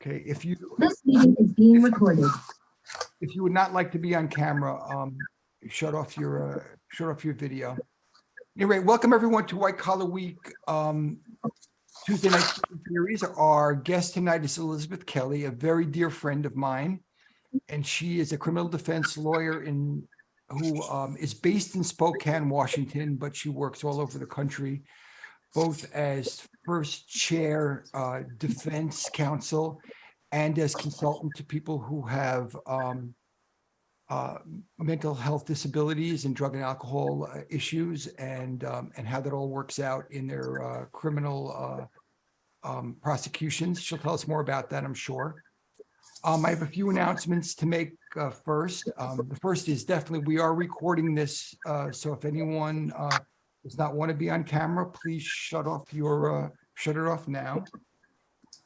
Okay, This meeting is being recorded. if you would not like to be on camera, shut off your video. Anyway, welcome everyone to White Collar Week Tuesday night series. Our guest tonight is Elizabeth Kelley, a very dear friend of mine, and she is a criminal defense lawyer who is based in Spokane, Washington, but she works all over the country, both as first chair defense counsel and as consultant to people who have mental health disabilities and drug and alcohol issues, and how that all works out in their criminal prosecutions. She'll tell us more about that, I'm sure. I have a few announcements to make first. The first is definitely we are recording this, so if anyone does not want to be on camera, please shut it off now.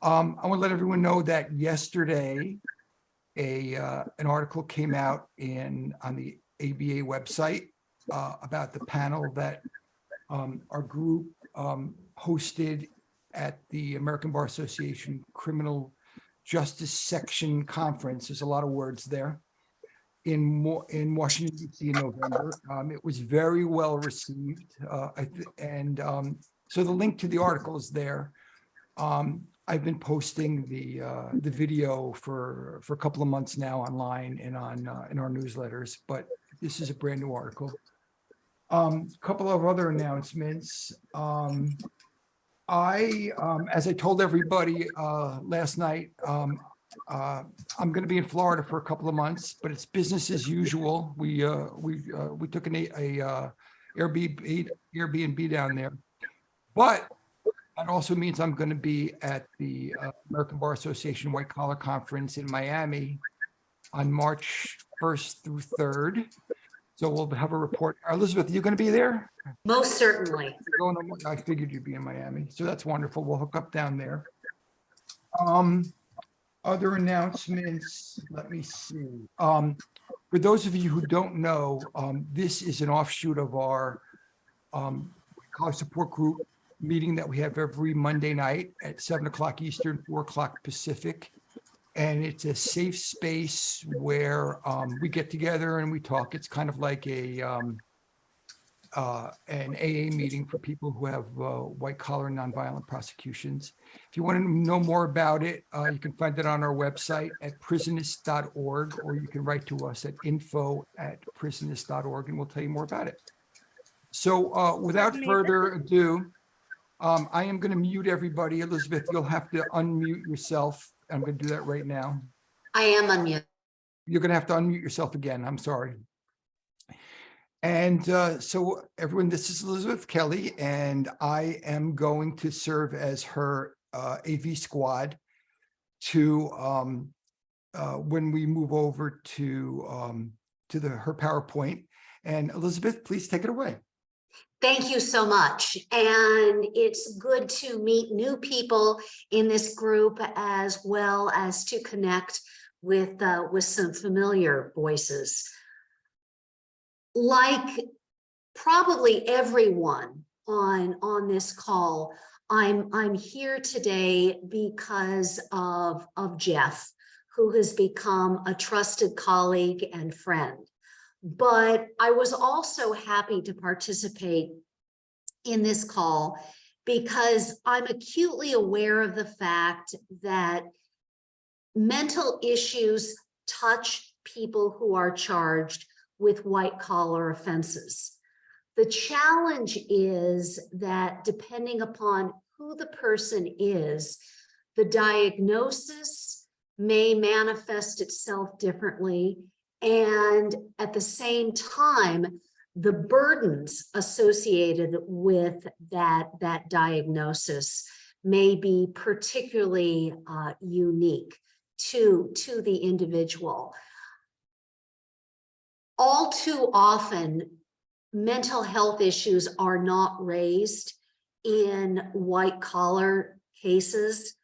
I want to let everyone know that yesterday an article came out on the ABA website about the panel that our group hosted at the American Bar Association Criminal Justice Section Conference. There's a lot of words there in Washington, D.C. in November. It was very well received, so the link to the article is there. I've been posting the video for a couple of months now online and in our newsletters, but this is a brand new article. A couple of other announcements. As I told everybody last night, I'm going to be in Florida for a couple of months, but it's business as usual. We took an Airbnb down there, but that also means I'm going to be at the American Bar Association White Collar Conference in Miami on March 1st through 3rd. So we'll have a report. Elizabeth, are you going to be there? Most certainly. I figured you'd be in Miami. So that's wonderful. We'll hook up down there. Other announcements, let me see. For those of you who don't know, this is an offshoot of our college support group meeting that we have every Monday night at 7 o'clock Eastern, 4 o'clock Pacific. And it's a safe space where we get together and we talk. It's kind of like an AA meeting for people who have white collar and nonviolent prosecutions. If you want to know more about it, you can find it on our website at prisonist.org, or you can write to us at info@prisonist.org and we'll tell you more about it. So without further ado, I am going to mute everybody. Elizabeth, you'll have to unmute yourself. I'm going to do that right now. I am unmuted. You're going to have to unmute yourself again. I'm sorry. And so everyone, this is Elizabeth Kelley, and I am going to serve as her AV squad to when we move over to her PowerPoint. And Elizabeth, please take it away. Thank you so much. And it's good to meet new people in this group, as well as to connect with some familiar voices. Like probably everyone on this call, I'm here today because of Jeff, who has become a trusted colleague and friend. But I was also happy to participate in this call because I'm acutely aware of the fact that mental issues touch people who are charged with white collar offenses. The challenge is that depending upon who the person is, the diagnosis may manifest itself differently. And at the same time, the burdens associated with that diagnosis may be particularly unique to the individual. All too often, mental health issues are not raised in white collar cases.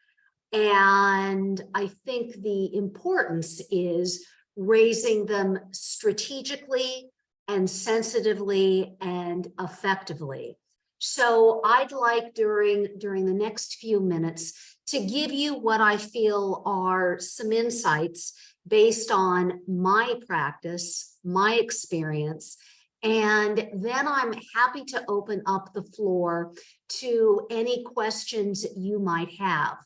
And I think the importance is raising them strategically and sensitively and effectively. So I'd like during the next few minutes to give you what I feel are some insights based on my practice, my experience, and then I'm happy to open up the floor to any questions you might have.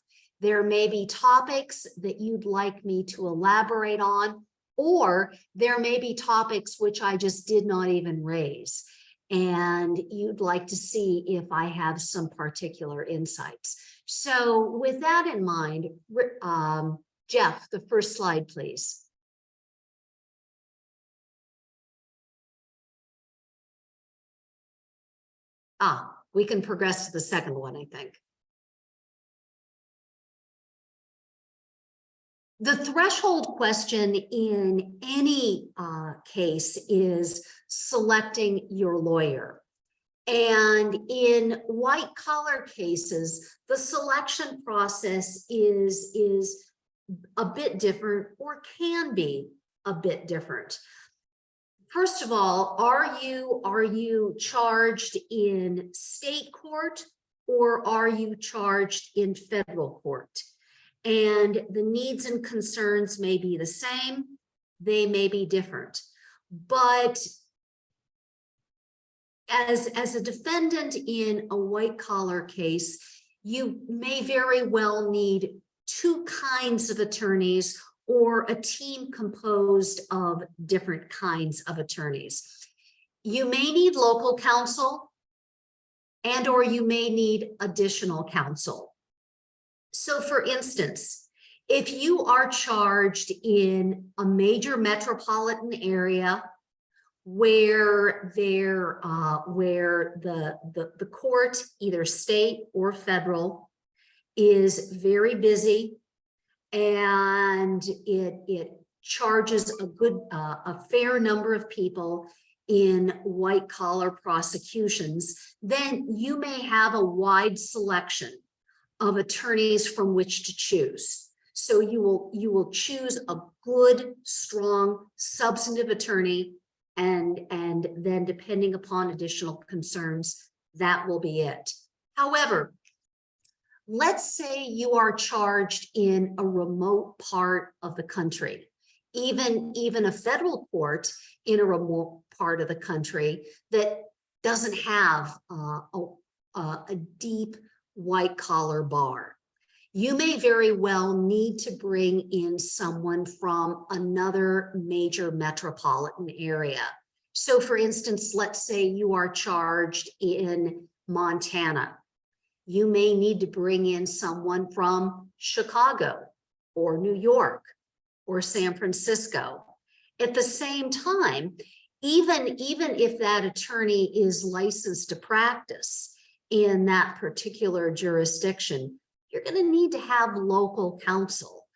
There may be topics that you'd like me to elaborate on, or there may be topics which I just did not even raise, and you'd like to see if I have some particular insights. So with that in mind, Jeff, the first slide, please. We can progress to the second one, I think. The threshold question in any case is selecting your lawyer. And in white collar cases, the selection process is a bit different, or can be a bit different. First of all, are you charged in state court, or are you charged in federal court? And the needs and concerns may be the same, they may be different. But as a defendant in a white collar case, you may very well need two kinds of attorneys, or a team composed of different kinds of attorneys. You may need local counsel, and or you may need additional counsel. So for instance, if you are charged in a major metropolitan area where the court, either state or federal, is very busy, and it charges a fair number of people in white collar prosecutions, then you may have a wide selection of attorneys from which to choose. So you will choose a good, strong, substantive attorney, and then depending upon additional concerns, that will be it. However, let's say you are charged in a remote part of the country, even a federal court in a remote part of the country that doesn't have a deep white collar bar. You may very well need to bring in someone from another major metropolitan area. So for instance, let's say you are charged in Montana. You may need to bring in someone from Chicago or New York or San Francisco. At the same time, even if that attorney is licensed to practice in that particular jurisdiction, you're going to need to have local counsel.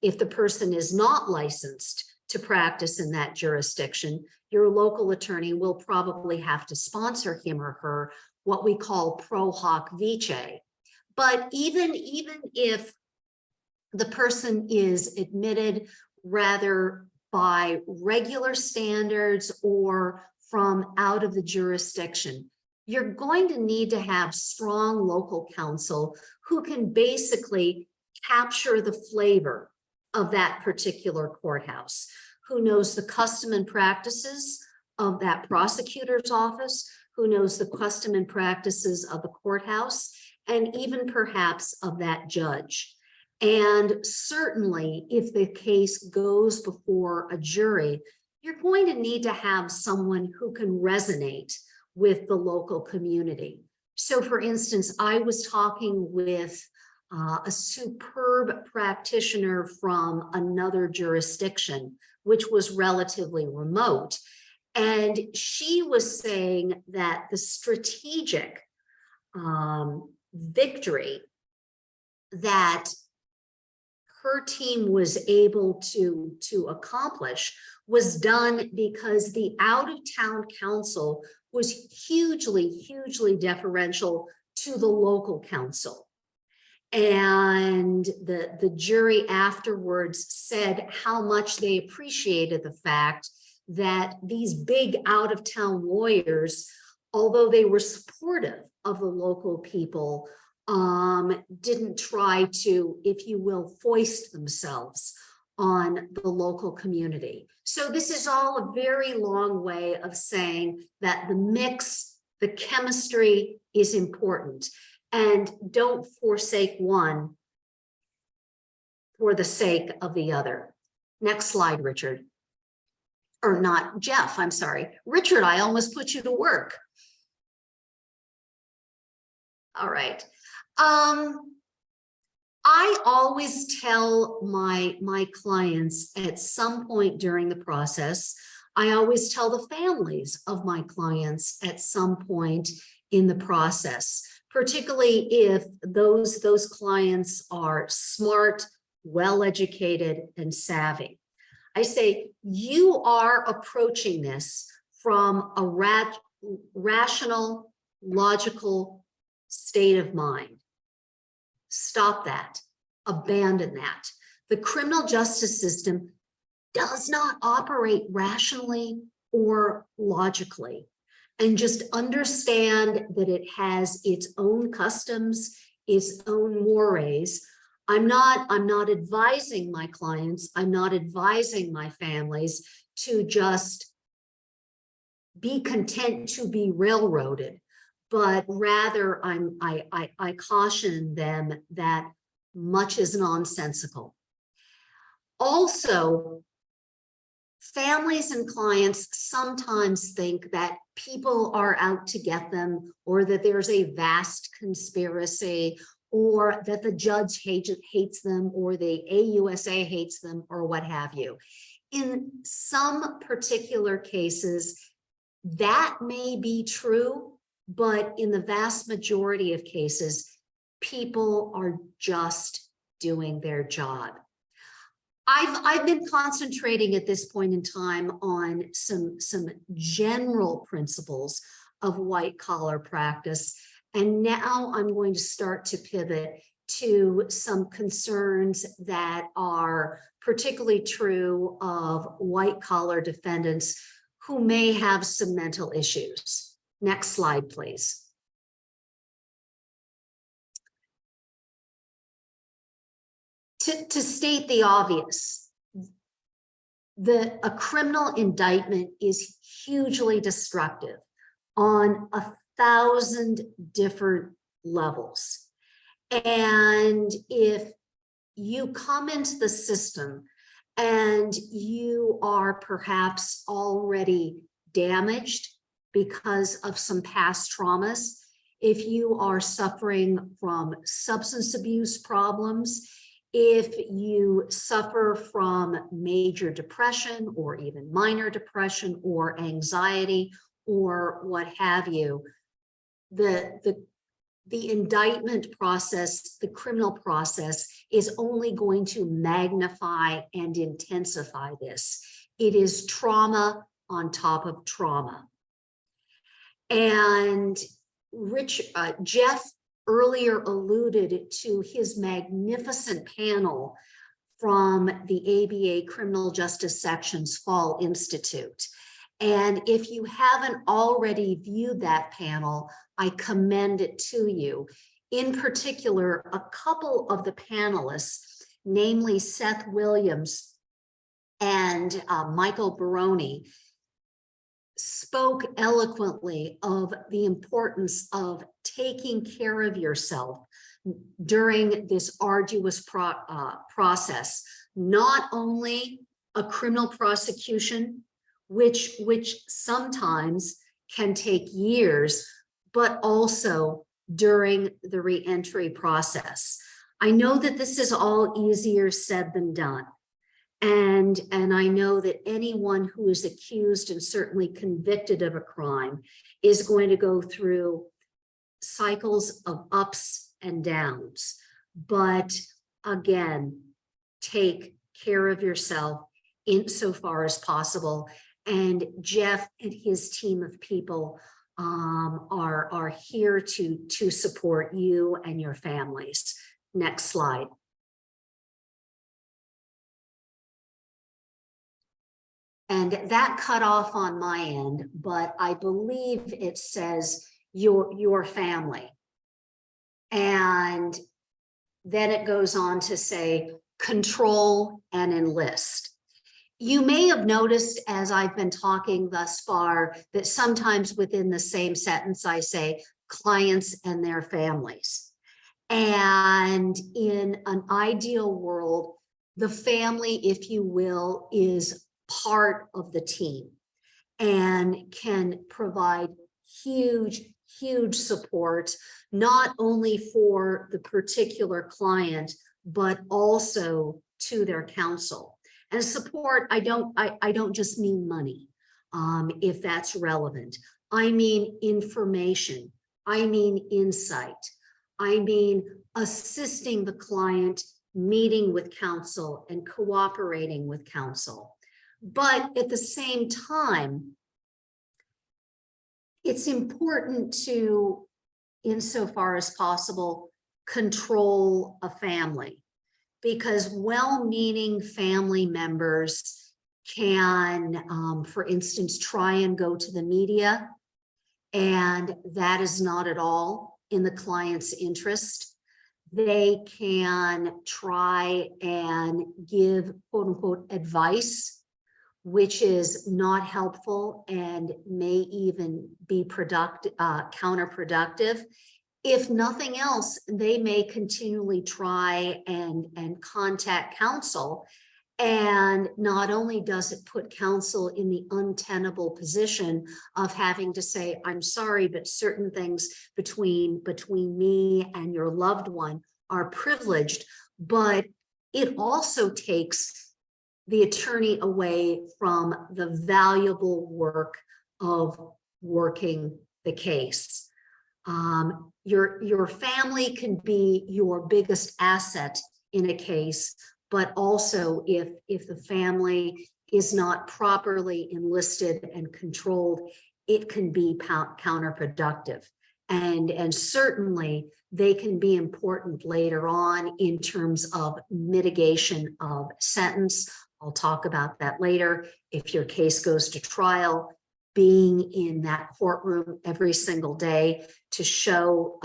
If the person is not licensed to practice in that jurisdiction, your local attorney will probably have to sponsor him or her what we call pro hoc vice. But even if the person is admitted rather by regular standards or from out of the jurisdiction, you're going to need to have strong local counsel who can basically capture the flavor of that particular courthouse, who knows the custom and practices of that prosecutor's office, who knows the custom and practices of the courthouse, and even perhaps of that judge. And certainly, if the case goes before a jury, you're going to need to have someone who can resonate with the local community. So for instance, I was talking with a superb practitioner from another jurisdiction, which was relatively remote. And she was saying that the strategic victory that her team was able to accomplish was done because the out-of-town counsel was hugely deferential to the local counsel. And the jury afterwards said how much they appreciated the fact that these big out-of-town lawyers, although they were supportive of the local people, didn't try to, if you will, foist themselves on the local community. So this is all a very long way of saying that the mix, the chemistry is important, and don't forsake one for the sake of the other. Next slide, Richard. Or not, Jeff, I'm sorry. Richard, I almost put you to work. All right. I always tell my clients at some point during the process, I always tell the families of my clients at some point in the process, particularly if those clients are smart, well-educated, and savvy. I say, you are approaching this from a rational, logical state of mind. Stop that. Abandon that. The criminal justice system does not operate rationally or logically. And just understand that it has its own customs, its own mores. I'm not advising my clients, I'm not advising my families to just be content to be railroaded, but rather I caution them that much is nonsensical. Also, families and clients sometimes think that people are out to get them, or that there's a vast conspiracy, or that the judge hates them, or the AUSA hates them, or what have you. In some particular cases, that may be true, but in the vast majority of cases, people are just doing their job. I've been concentrating at this point in time on some general principles of white collar practice. And now I'm going to start to pivot to some concerns that are particularly true of white collar defendants who may have some mental issues. Next slide, please. To state the obvious, a criminal indictment is hugely destructive on 1,000 different levels. And if you come into the system and you are perhaps already damaged because of some past traumas, if you are suffering from substance abuse problems, if you suffer from major depression or even minor depression or anxiety or what have you, the indictment process, the criminal process, is only going to magnify and intensify this. It is trauma on top of trauma. And Jeff earlier alluded to his magnificent panel from the ABA Criminal Justice Section's Fall Institute. And if you haven't already viewed that panel, I commend it to you. In particular, a couple of the panelists, namely Seth Williams and Michael Baroni, spoke eloquently of the importance of taking care of yourself during this arduous process, not only a criminal prosecution, which sometimes can take years, but also during the reentry process. I know that this is all easier said than done. And I know that anyone who is accused and certainly convicted of a crime is going to go through cycles of ups and downs. But again, take care of yourself insofar as possible. And Jeff and his team of people are here to support you and your families. Next slide. And that cut off on my end, but I believe it says your family. And then it goes on to say, control and enlist. You may have noticed as I've been talking thus far that sometimes within the same sentence, I say clients and their families. And in an ideal world, the family, if you will, is part of the team and can provide huge, huge support, not only for the particular client, but also to their counsel. And support, I don't just mean money, if that's relevant. I mean information, I mean insight, I mean assisting the client, meeting with counsel and cooperating with counsel. But at the same time, it's important to, insofar as possible, control a family, because well-meaning family members can, for instance, try and go to the media, and that is not at all in the client's interest. They can try and give quote unquote advice, which is not helpful and may even be counterproductive. If nothing else, they may continually try and contact counsel. And not only does it put counsel in the untenable position of having to say, I'm sorry, but certain things between me and your loved one are privileged, but it also takes the attorney away from the valuable work of working the case. Your family can be your biggest asset in a case, but also if the family is not properly enlisted and controlled, it can be counterproductive. And certainly they can be important later on in terms of mitigation of sentence. I'll talk about that later. If your case goes to trial, being in that courtroom every single day to show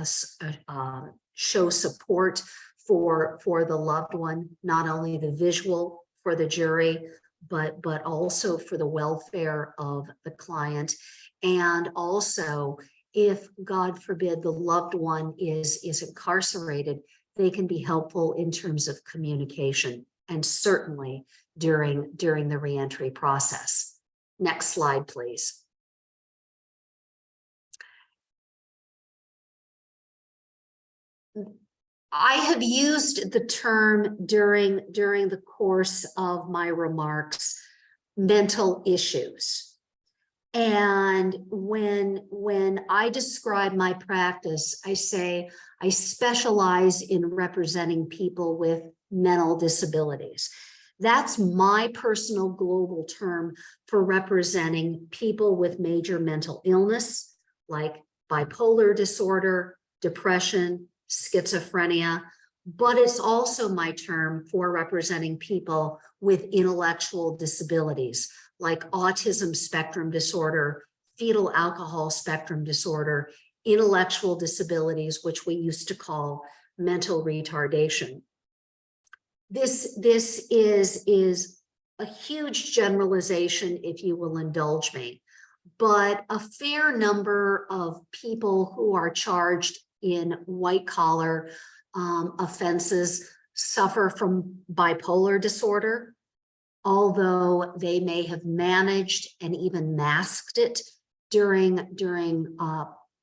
support for the loved one, not only the visual for the jury, but also for the welfare of the client. And also, if God forbid the loved one is incarcerated, they can be helpful in terms of communication, and certainly during the reentry process. Next slide, please. I have used the term during the course of my remarks, mental issues. And when I describe my practice, I say I specialize in representing people with mental disabilities. That's my personal global term for representing people with major mental illness, like bipolar disorder, depression, schizophrenia, but it's also my term for representing people with intellectual disabilities, like autism spectrum disorder, fetal alcohol spectrum disorder, intellectual disabilities, which we used to call mental retardation. This is a huge generalization, if you will indulge me, but a fair number of people who are charged in white collar offenses suffer from bipolar disorder, although they may have managed and even masked it during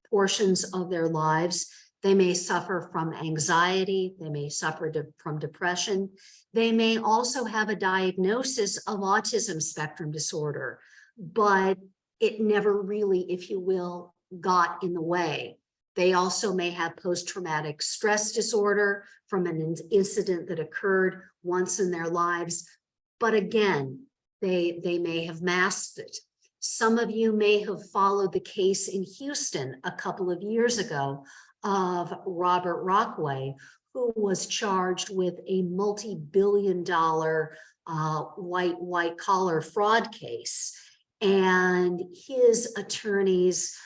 portions of their lives. They may suffer from anxiety, they may suffer from depression. They may also have a diagnosis of autism spectrum disorder, but it never really, if you will, got in the way. They also may have post-traumatic stress disorder from an incident that occurred once in their lives. But again, they may have masked it. Some of you may have followed the case in Houston a couple of years ago of Robert Rockway, who was charged with a multi-billion-dollar white-collar fraud case. And his attorneys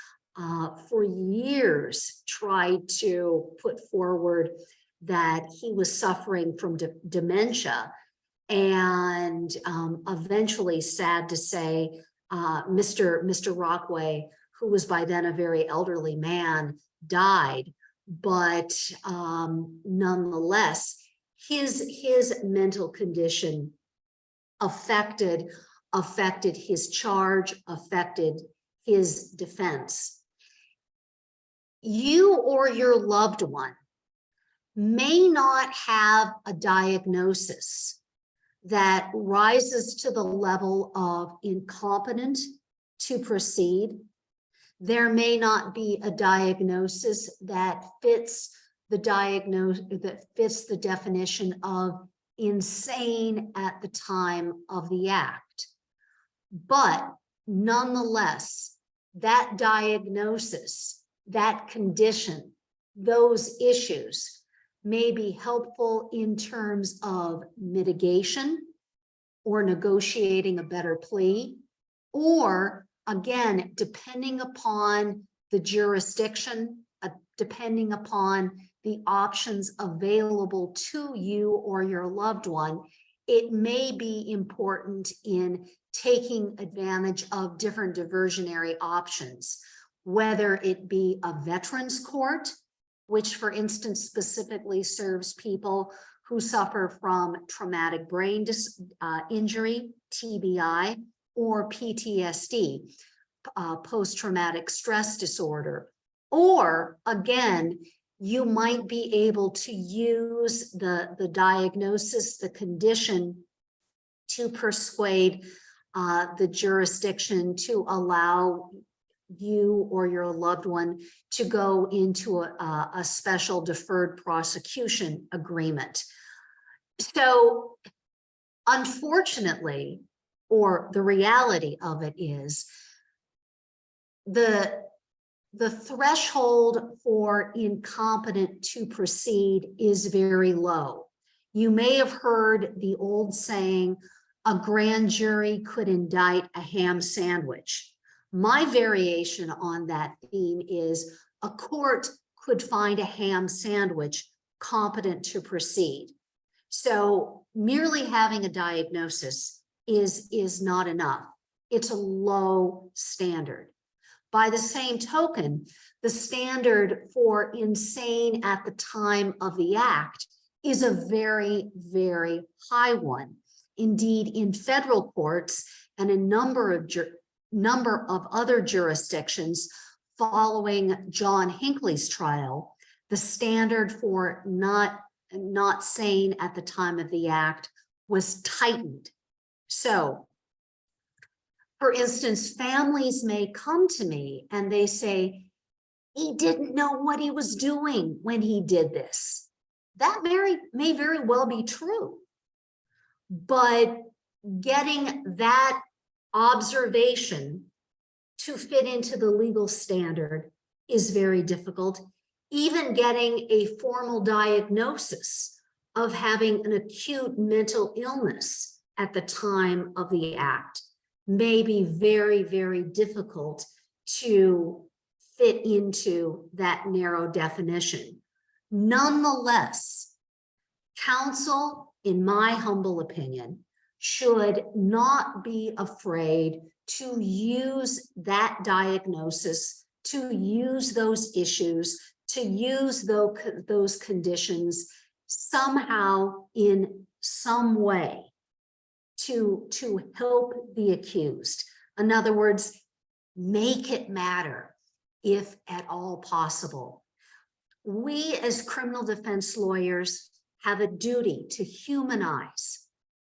for years tried to put forward that he was suffering from dementia. And eventually, sad to say, Mr. Rockway, who was by then a very elderly man, died. But nonetheless, his mental condition affected his charge, affected his defense. You or your loved one may not have a diagnosis that rises to the level of incompetent to proceed. There may not be a diagnosis that fits the definition of insane at the time of the act. But nonetheless, that diagnosis, that condition, those issues may be helpful in terms of mitigation or negotiating a better plea, or again, depending upon the jurisdiction, depending upon the options available to you or your loved one, it may be important in taking advantage of different diversionary options, whether it be a veterans court, which for instance specifically serves people who suffer from traumatic brain injury, TBI, or PTSD, post-traumatic stress disorder. Or again, you might be able to use the diagnosis, the condition, to persuade the jurisdiction to allow you or your loved one to go into a special deferred prosecution agreement. So unfortunately, or the reality of it is, the threshold for incompetent to proceed is very low. You may have heard the old saying, a grand jury could indict a ham sandwich. My variation on that theme is a court could find a ham sandwich competent to proceed. So merely having a diagnosis is not enough. It's a low standard. By the same token, the standard for insane at the time of the act is a very, very high one. Indeed, in federal courts and a number of other jurisdictions following John Hinckley's trial, the standard for not sane at the time of the act was tightened. So, for instance, families may come to me and they say, he didn't know what he was doing when he did this. That may very well be true. But getting that observation to fit into the legal standard is very difficult. Even getting a formal diagnosis of having an acute mental illness at the time of the act may be very, very difficult to fit into that narrow definition. Nonetheless, counsel, in my humble opinion, should not be afraid to use that diagnosis, to use those issues, to use those conditions somehow in some way to help the accused. In other words, make it matter if at all possible. We as criminal defense lawyers have a duty to humanize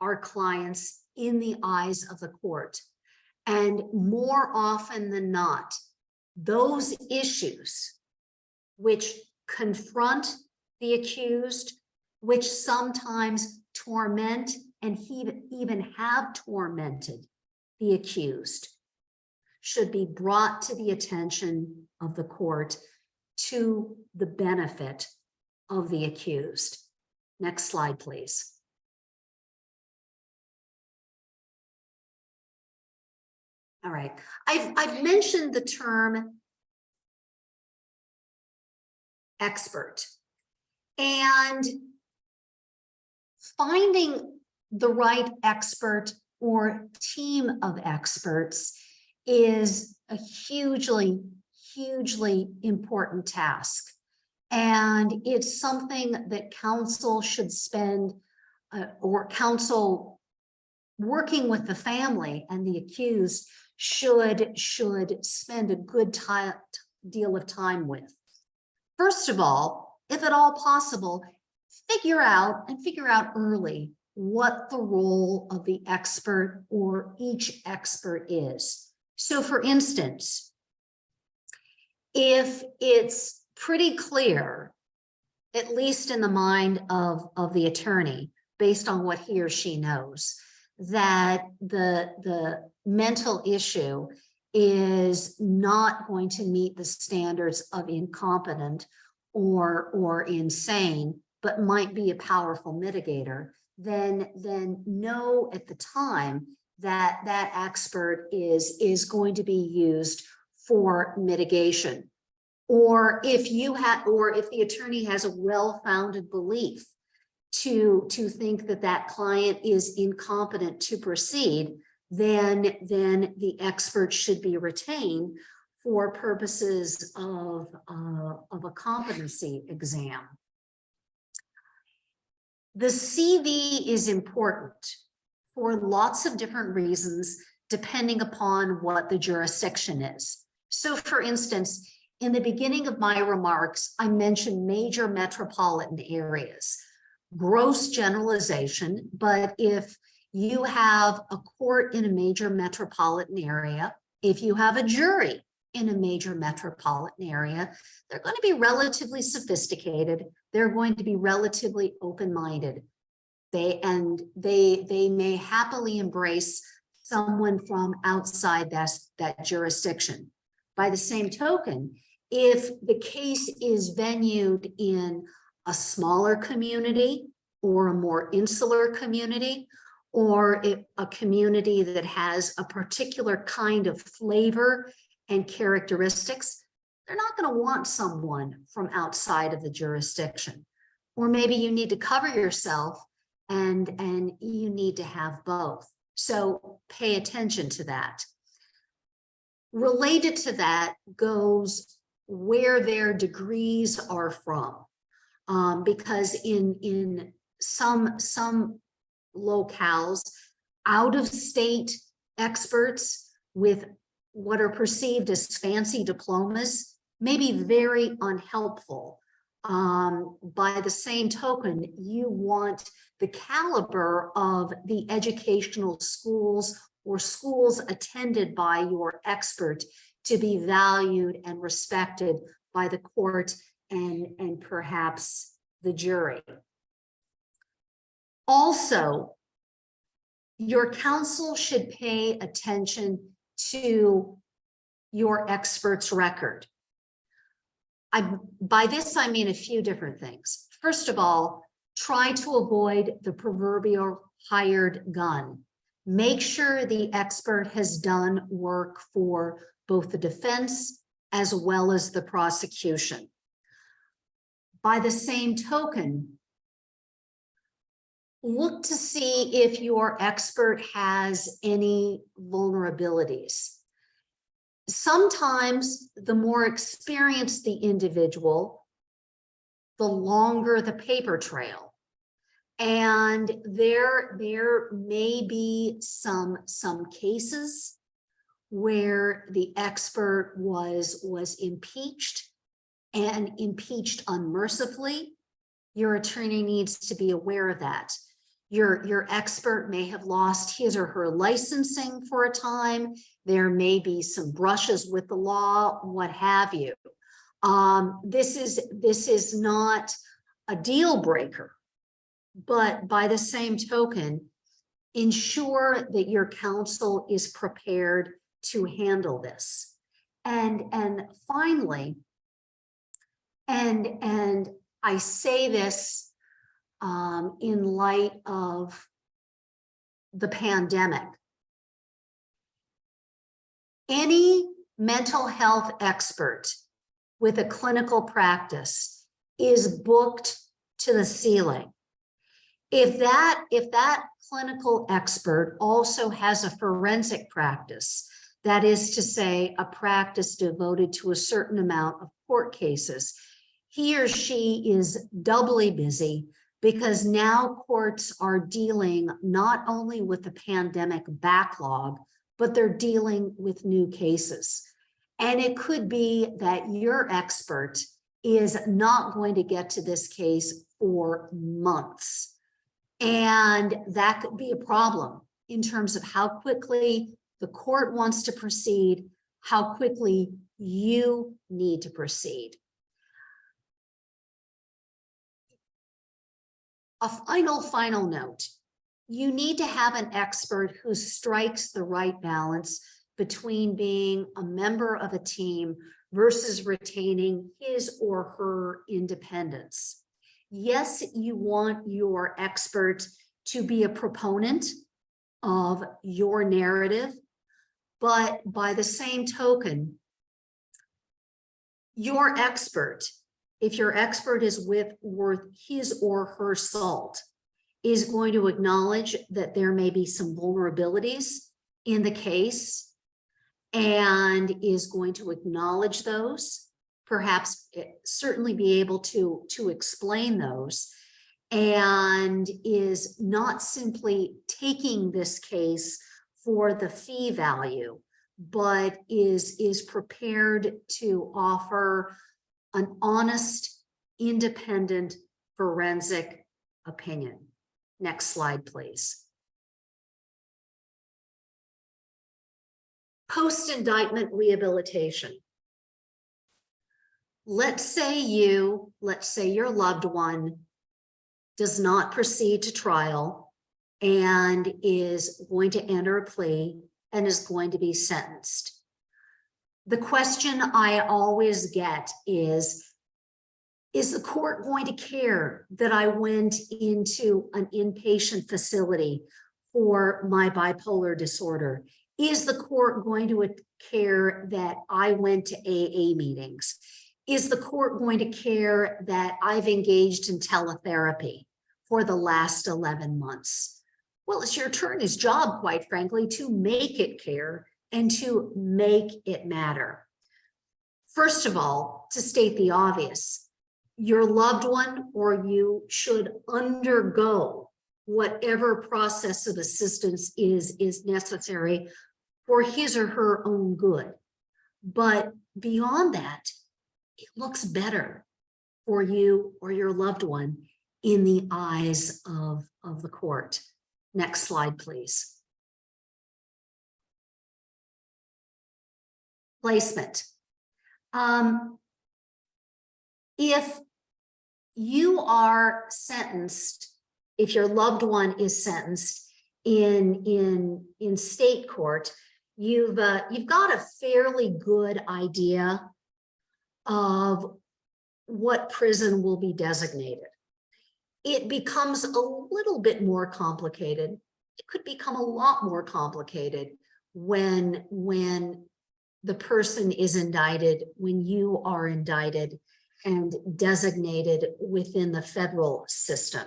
our clients in the eyes of the court. And more often than not, those issues which confront the accused, which sometimes torment and even have tormented the accused, should be brought to the attention of the court to the benefit of the accused. Next slide, please. All right, I've mentioned the term expert. And finding the right expert or team of experts is a hugely, hugely important task. And it's something that counsel should spend, or counsel working with the family and the accused should spend a good deal of time with. First of all, if at all possible, figure out early what the role of the expert or each expert is. So for instance, if it's pretty clear, at least in the mind of the attorney, based on what he or she knows, that the mental issue is not going to meet the standards of incompetent or insane, but might be a powerful mitigator, then know at the time that that expert is going to be used for mitigation. Or if the attorney has a well-founded belief to think that that client is incompetent to proceed, then the expert should be retained for purposes of a competency exam. The CV is important for lots of different reasons, depending upon what the jurisdiction is. So for instance, in the beginning of my remarks, I mentioned major metropolitan areas. Gross generalization, but if you have a court in a major metropolitan area, if you have a jury in a major metropolitan area, they're going to be relatively sophisticated. They're going to be relatively open-minded. They may happily embrace someone from outside that jurisdiction. By the same token, if the case is venued in a smaller community or a more insular community, or a community that has a particular kind of flavor and characteristics, they're not going to want someone from outside of the jurisdiction. Or maybe you need to cover yourself and you need to have both. So pay attention to that. Related to that goes where their degrees are from. Because in some locales, out-of-state experts with what are perceived as fancy diplomas may be very unhelpful. By the same token, you want the caliber of the educational schools or schools attended by your expert to be valued and respected by the court and perhaps the jury. Also, your counsel should pay attention to your expert's record. By this, I mean a few different things. First of all, try to avoid the proverbial hired gun. Make sure the expert has done work for both the defense as well as the prosecution. By the same token, look to see if your expert has any vulnerabilities. Sometimes the more experienced the individual, the longer the paper trail. And there may be some cases where the expert was impeached and impeached unmercifully. Your attorney needs to be aware of that. Your expert may have lost his or her licensing for a time. There may be some brushes with the law, what have you. This is not a deal breaker, but by the same token, ensure that your counsel is prepared to handle this. And finally, and I say this in light of the pandemic. Any mental health expert with a clinical practice is booked to the ceiling. If that clinical expert also has a forensic practice, that is to say, a practice devoted to a certain amount of court cases, he or she is doubly busy because now courts are dealing not only with the pandemic backlog, but they're dealing with new cases. And it could be that your expert is not going to get to this case for months. And that could be a problem in terms of how quickly the court wants to proceed, how quickly you need to proceed. A final note. You need to have an expert who strikes the right balance between being a member of a team versus retaining his or her independence. Yes, you want your expert to be a proponent of your narrative, but by the same token, your expert, if your expert is worth his or her salt, is going to acknowledge that there may be some vulnerabilities in the case and is going to acknowledge those, perhaps certainly be able to explain those, and is not simply taking this case for the fee value, but is prepared to offer an honest, independent forensic opinion. Next slide, please. Post-indictment rehabilitation. Let's say your loved one does not proceed to trial and is going to enter a plea and is going to be sentenced. The question I always get is the court going to care that I went into an inpatient facility for my bipolar disorder? Is the court going to care that I went to AA meetings? Is the court going to care that I've engaged in teletherapy for the last 11 months? Well, it's your attorney's job, quite frankly, to make it care and to make it matter. First of all, to state the obvious, your loved one or you should undergo whatever process of assistance is necessary for his or her own good. But beyond that, it looks better for you or your loved one in the eyes of the court. Next slide, please. Placement. If you are sentenced, if your loved one is sentenced in state court, you've got a fairly good idea of what prison will be designated. It becomes a little bit more complicated. It could become a lot more complicated when the person is indicted, when you are indicted and designated within the federal system,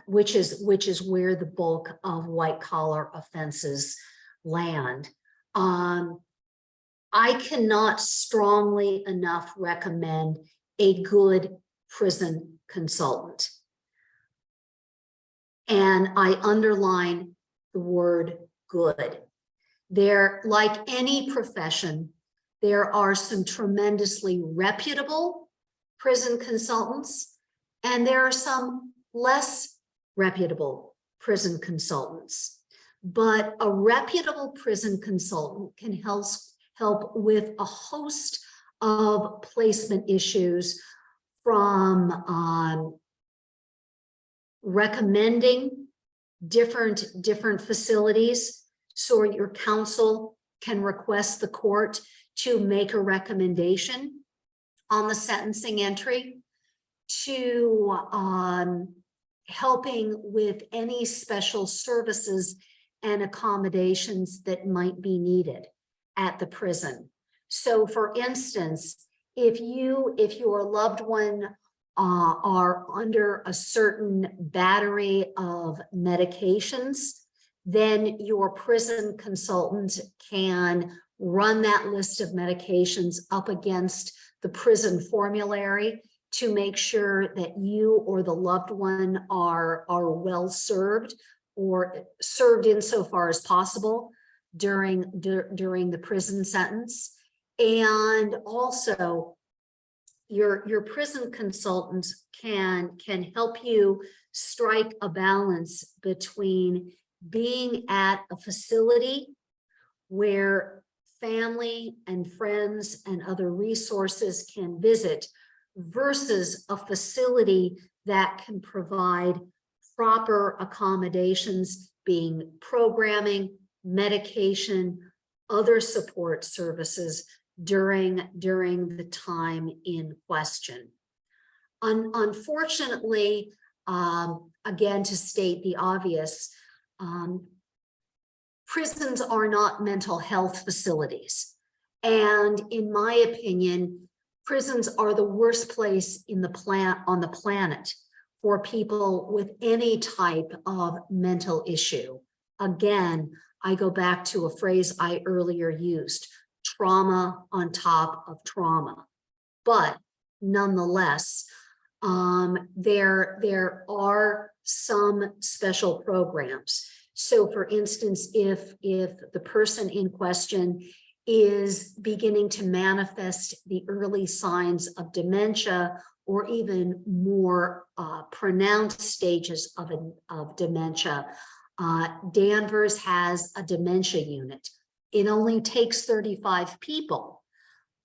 which is where the bulk of white collar offenses land. I cannot strongly enough recommend a good prison consultant. And I underline the word good. There, like any profession, there are some tremendously reputable prison consultants, and there are some less reputable prison consultants. But a reputable prison consultant can help with a host of placement issues, from recommending different facilities, so your counsel can request the court to make a recommendation on the sentencing entry, to helping with any special services and accommodations that might be needed at the prison. So for instance, if your loved one are under a certain battery of medications, then your prison consultant can run that list of medications up against the prison formulary to make sure that you or the loved one are well served, or served insofar as possible during the prison sentence. And also your prison consultant can help you strike a balance between being at a facility where family and friends and other resources can visit versus a facility that can provide proper accommodations, being programming, medication, other support services during the time in question. Unfortunately, again, to state the obvious, prisons are not mental health facilities. And in my opinion, prisons are the worst place on the planet for people with any type of mental issue. Again, I go back to a phrase I earlier used, trauma on top of trauma. But nonetheless, there are some special programs. So for instance, if the person in question is beginning to manifest the early signs of dementia or even more pronounced stages of dementia, Danvers has a dementia unit. It only takes 35 people,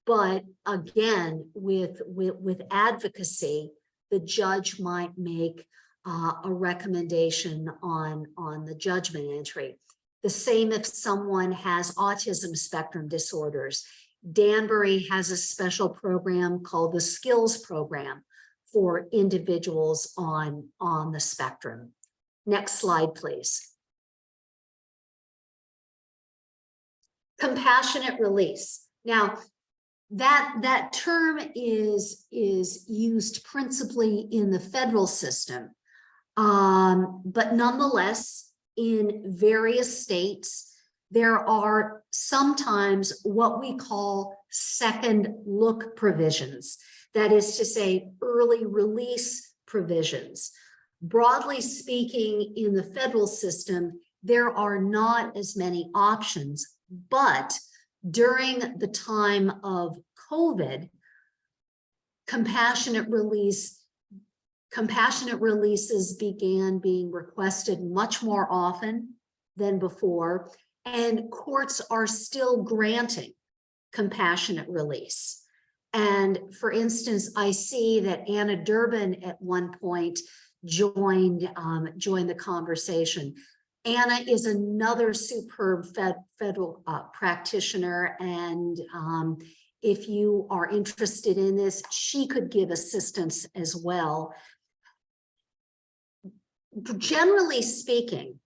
but again, with advocacy, the judge might make a recommendation on the judgment entry. The same if someone has autism spectrum disorders. Danbury has a special program called the Skills Program for individuals on the spectrum. Next slide, please. Compassionate release. Now, that term is used principally in the federal system, but nonetheless, in various states, there are sometimes what we call second look provisions. That is to say, early release provisions. Broadly speaking, in the federal system, there are not as many options, but during the time of COVID, compassionate releases began being requested much more often than before, and courts are still granting compassionate release. And for instance, I see that Anna Durbin at one point joined the conversation. Anna is another superb federal practitioner, and if you are interested in this, she could give assistance as well. Generally speaking,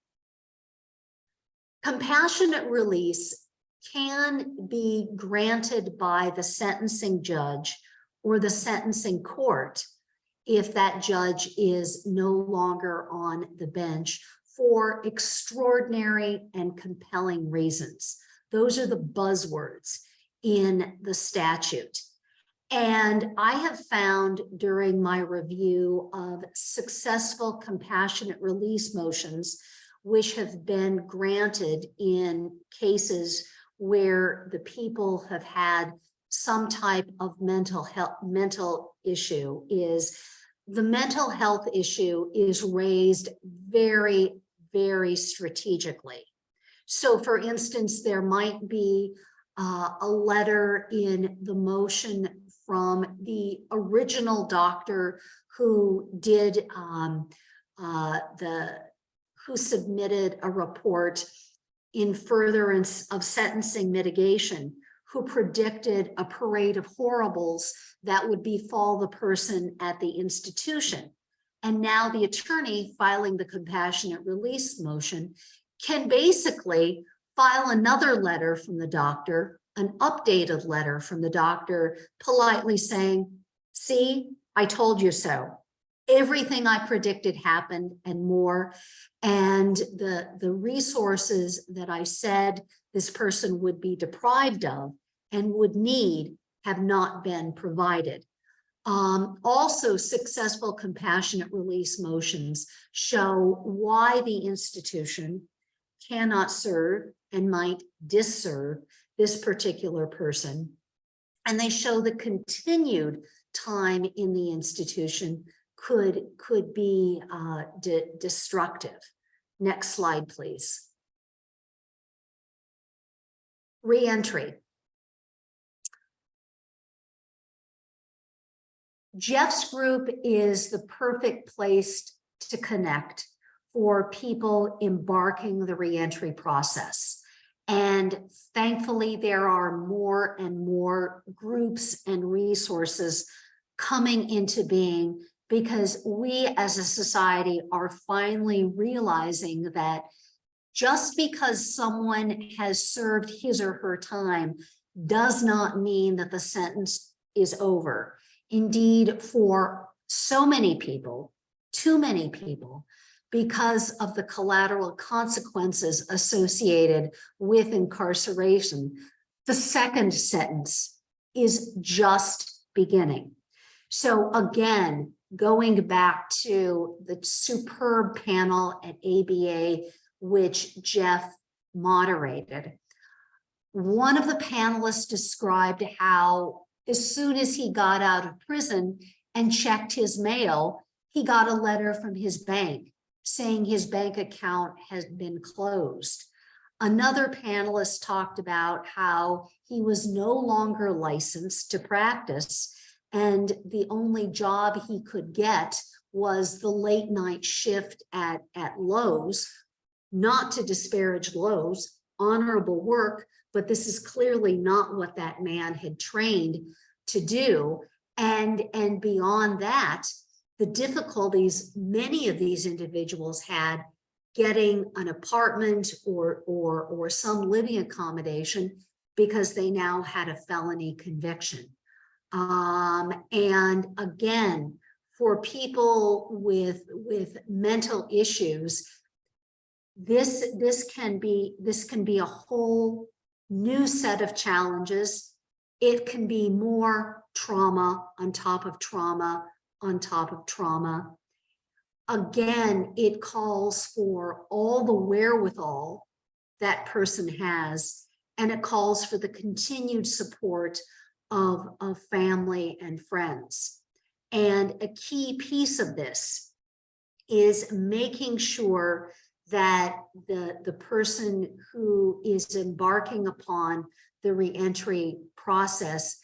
compassionate release can be granted by the sentencing judge or the sentencing court if that judge is no longer on the bench for extraordinary and compelling reasons. Those are the buzzwords in the statute. And I have found during my review of successful compassionate release motions, which have been granted in cases where the people have had some type of mental issue, is the mental health issue is raised very, very strategically. So for instance, there might be a letter in the motion from the original doctor who did who submitted a report in furtherance of sentencing mitigation, who predicted a parade of horribles that would befall the person at the institution. And now the attorney filing the compassionate release motion can basically file another letter from the doctor, an updated letter from the doctor politely saying, see, I told you so. Everything I predicted happened and more. And the resources that I said this person would be deprived of and would need have not been provided. Also, successful compassionate release motions show why the institution cannot serve and might disserve this particular person. And they show the continued time in the institution could be destructive. Next slide, please. Reentry. Jeff's group is the perfect place to connect for people embarking the reentry process. And thankfully, there are more and more groups and resources coming into being, because we as a society are finally realizing that just because someone has served his or her time does not mean that the sentence is over. Indeed, for so many people, too many people, because of the collateral consequences associated with incarceration, the second sentence is just beginning. So again, going back to the superb panel at ABA, which Jeff moderated, one of the panelists described how as soon as he got out of prison and checked his mail, he got a letter from his bank saying his bank account has been closed. Another panelist talked about how he was no longer licensed to practice, and the only job he could get was the late night shift at Lowe's. Not to disparage Lowe's, honorable work, but this is clearly not what that man had trained to do. And beyond that, the difficulties many of these individuals had getting an apartment or some living accommodation because they now had a felony conviction. And again, for people with mental issues, this can be a whole new set of challenges. It can be more trauma on top of trauma on top of trauma. Again, it calls for all the wherewithal that person has, and it calls for the continued support of family and friends. And a key piece of this is making sure that the person who is embarking upon the reentry process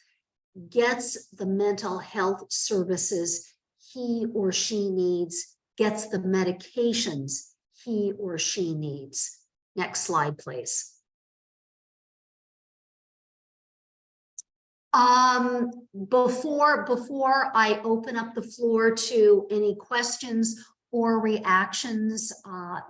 gets the mental health services he or she needs, gets the medications he or she needs. Next slide, please. Before I open up the floor to any questions or reactions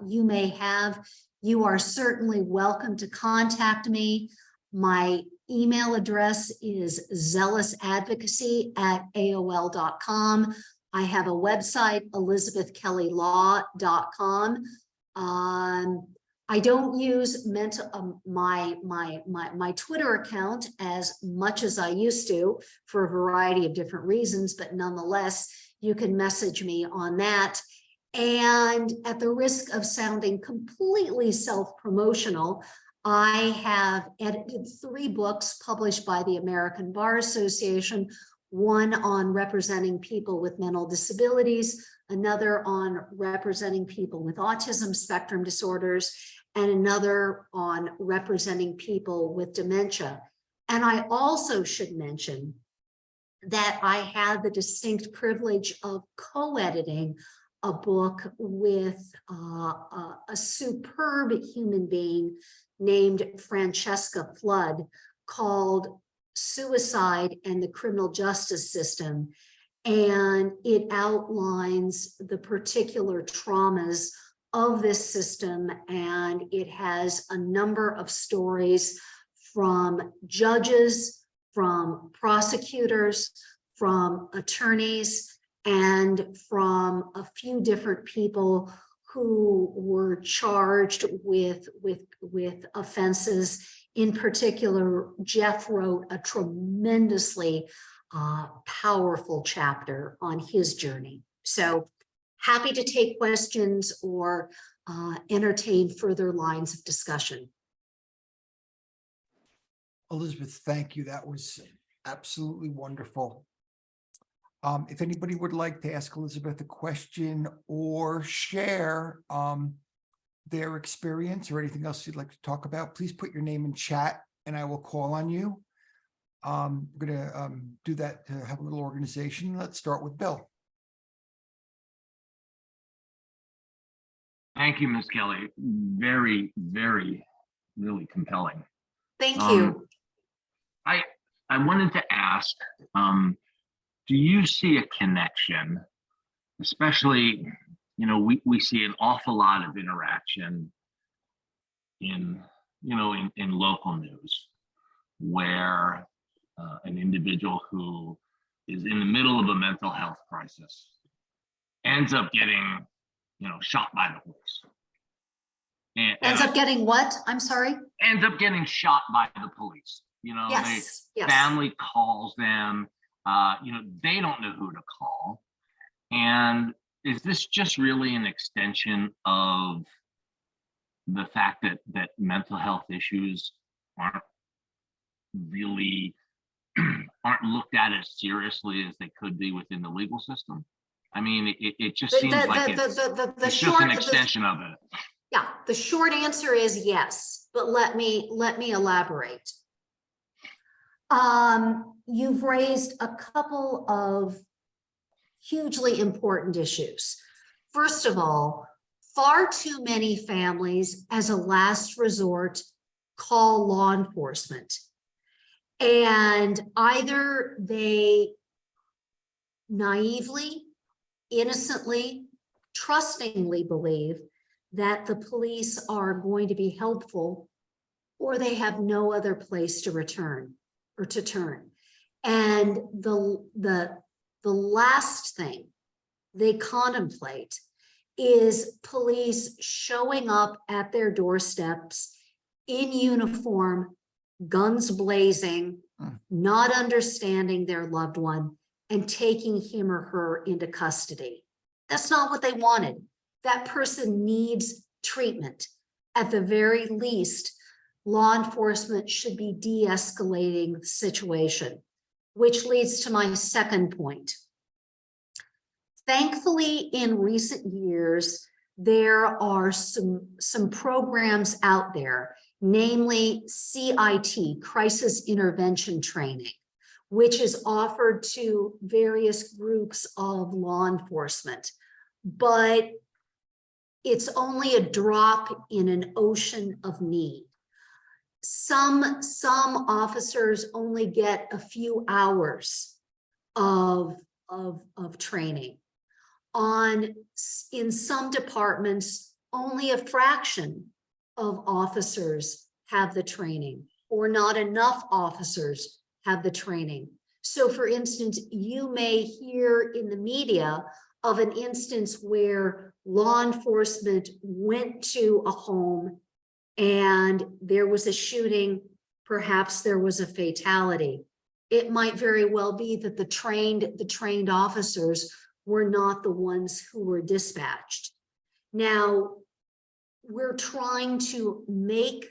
you may have, you are certainly welcome to contact me. My email address is zealousadvocacy@aol.com. I have a website, elizabethkelleylaw.com. I don't use my Twitter account as much as I used to for a variety of different reasons, but nonetheless, you can message me on that. And at the risk of sounding completely self-promotional, I have edited 3 books published by the American Bar Association, one on representing people with mental disabilities, another on representing people with autism spectrum disorders, and another on representing people with dementia. And I also should mention that I had the distinct privilege of co-editing a book with a superb human being named Francesca Flood called Suicide and the Criminal Justice System. And it outlines the particular traumas of this system, and it has a number of stories from judges, from prosecutors, from attorneys, and from a few different people who were charged with offenses. In particular, Jeff wrote a tremendously powerful chapter on his journey. So happy to take questions or entertain further lines of discussion. Elizabeth, thank you. That was absolutely wonderful. If anybody would like to ask Elizabeth a question or share their experience or anything else you'd like to talk about, please put your name in chat and I will call on you. We're going to do that to have a little organization. Let's start with Bill. Thank you, Ms. Kelley. Very, really compelling. Thank you. I wanted to ask, do you see a connection, especially, you know, we see an awful lot of interaction in local news where an individual who is in the middle of a mental health crisis ends up getting, shot by the police. Ends up getting what? I'm sorry? Ends up getting shot by the police. Yes. Family calls them, they don't know who to call. And is this just really an extension of the fact that mental health issues aren't looked at as seriously as they could be within the legal system? I mean, it just seems like it's just an extension of it. Yeah, the short answer is yes, but let me elaborate. You've raised a couple of hugely important issues. First of all, far too many families, as a last resort, call law enforcement. And either they naively, innocently, trustingly believe that the police are going to be helpful, or they have no other place to return or to turn. And the last thing they contemplate is police showing up at their doorsteps in uniform, guns blazing, not understanding their loved one, and taking him or her into custody. That's not what they wanted. That person needs treatment. At the very least, law enforcement should be de-escalating the situation, which leads to my second point. Thankfully, in recent years, there are some programs out there, namely CIT, Crisis Intervention Training, which is offered to various groups of law enforcement, but it's only a drop in an ocean of need. Some officers only get a few hours of training. In some departments, only a fraction of officers have the training, or not enough officers have the training. So for instance, you may hear in the media of an instance where law enforcement went to a home and there was a shooting, perhaps there was a fatality. It might very well be that the trained officers were not the ones who were dispatched. Now, we're trying to make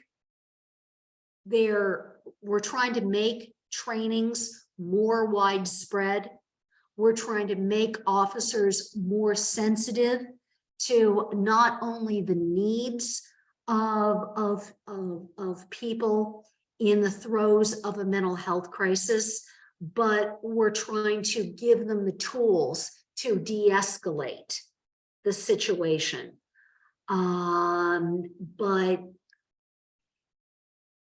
trainings more widespread. We're trying to make officers more sensitive to not only the needs of people in the throes of a mental health crisis, but we're trying to give them the tools to de-escalate the situation. But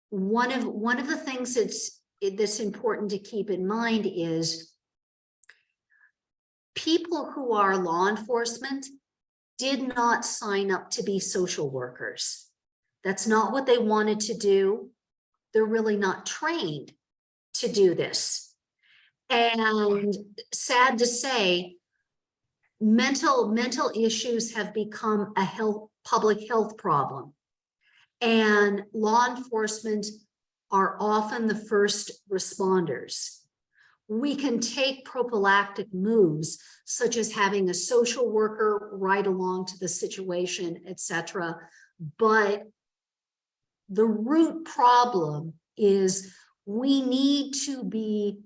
one of the things that's important to keep in mind is people who are law enforcement did not sign up to be social workers. That's not what they wanted to do. they're really not trained to do this. And sad to say, mental issues have become a public health problem. And law enforcement are often the first responders. We can take prophylactic moves, such as having a social worker ride along to the situation, etc. But the root problem is we need to be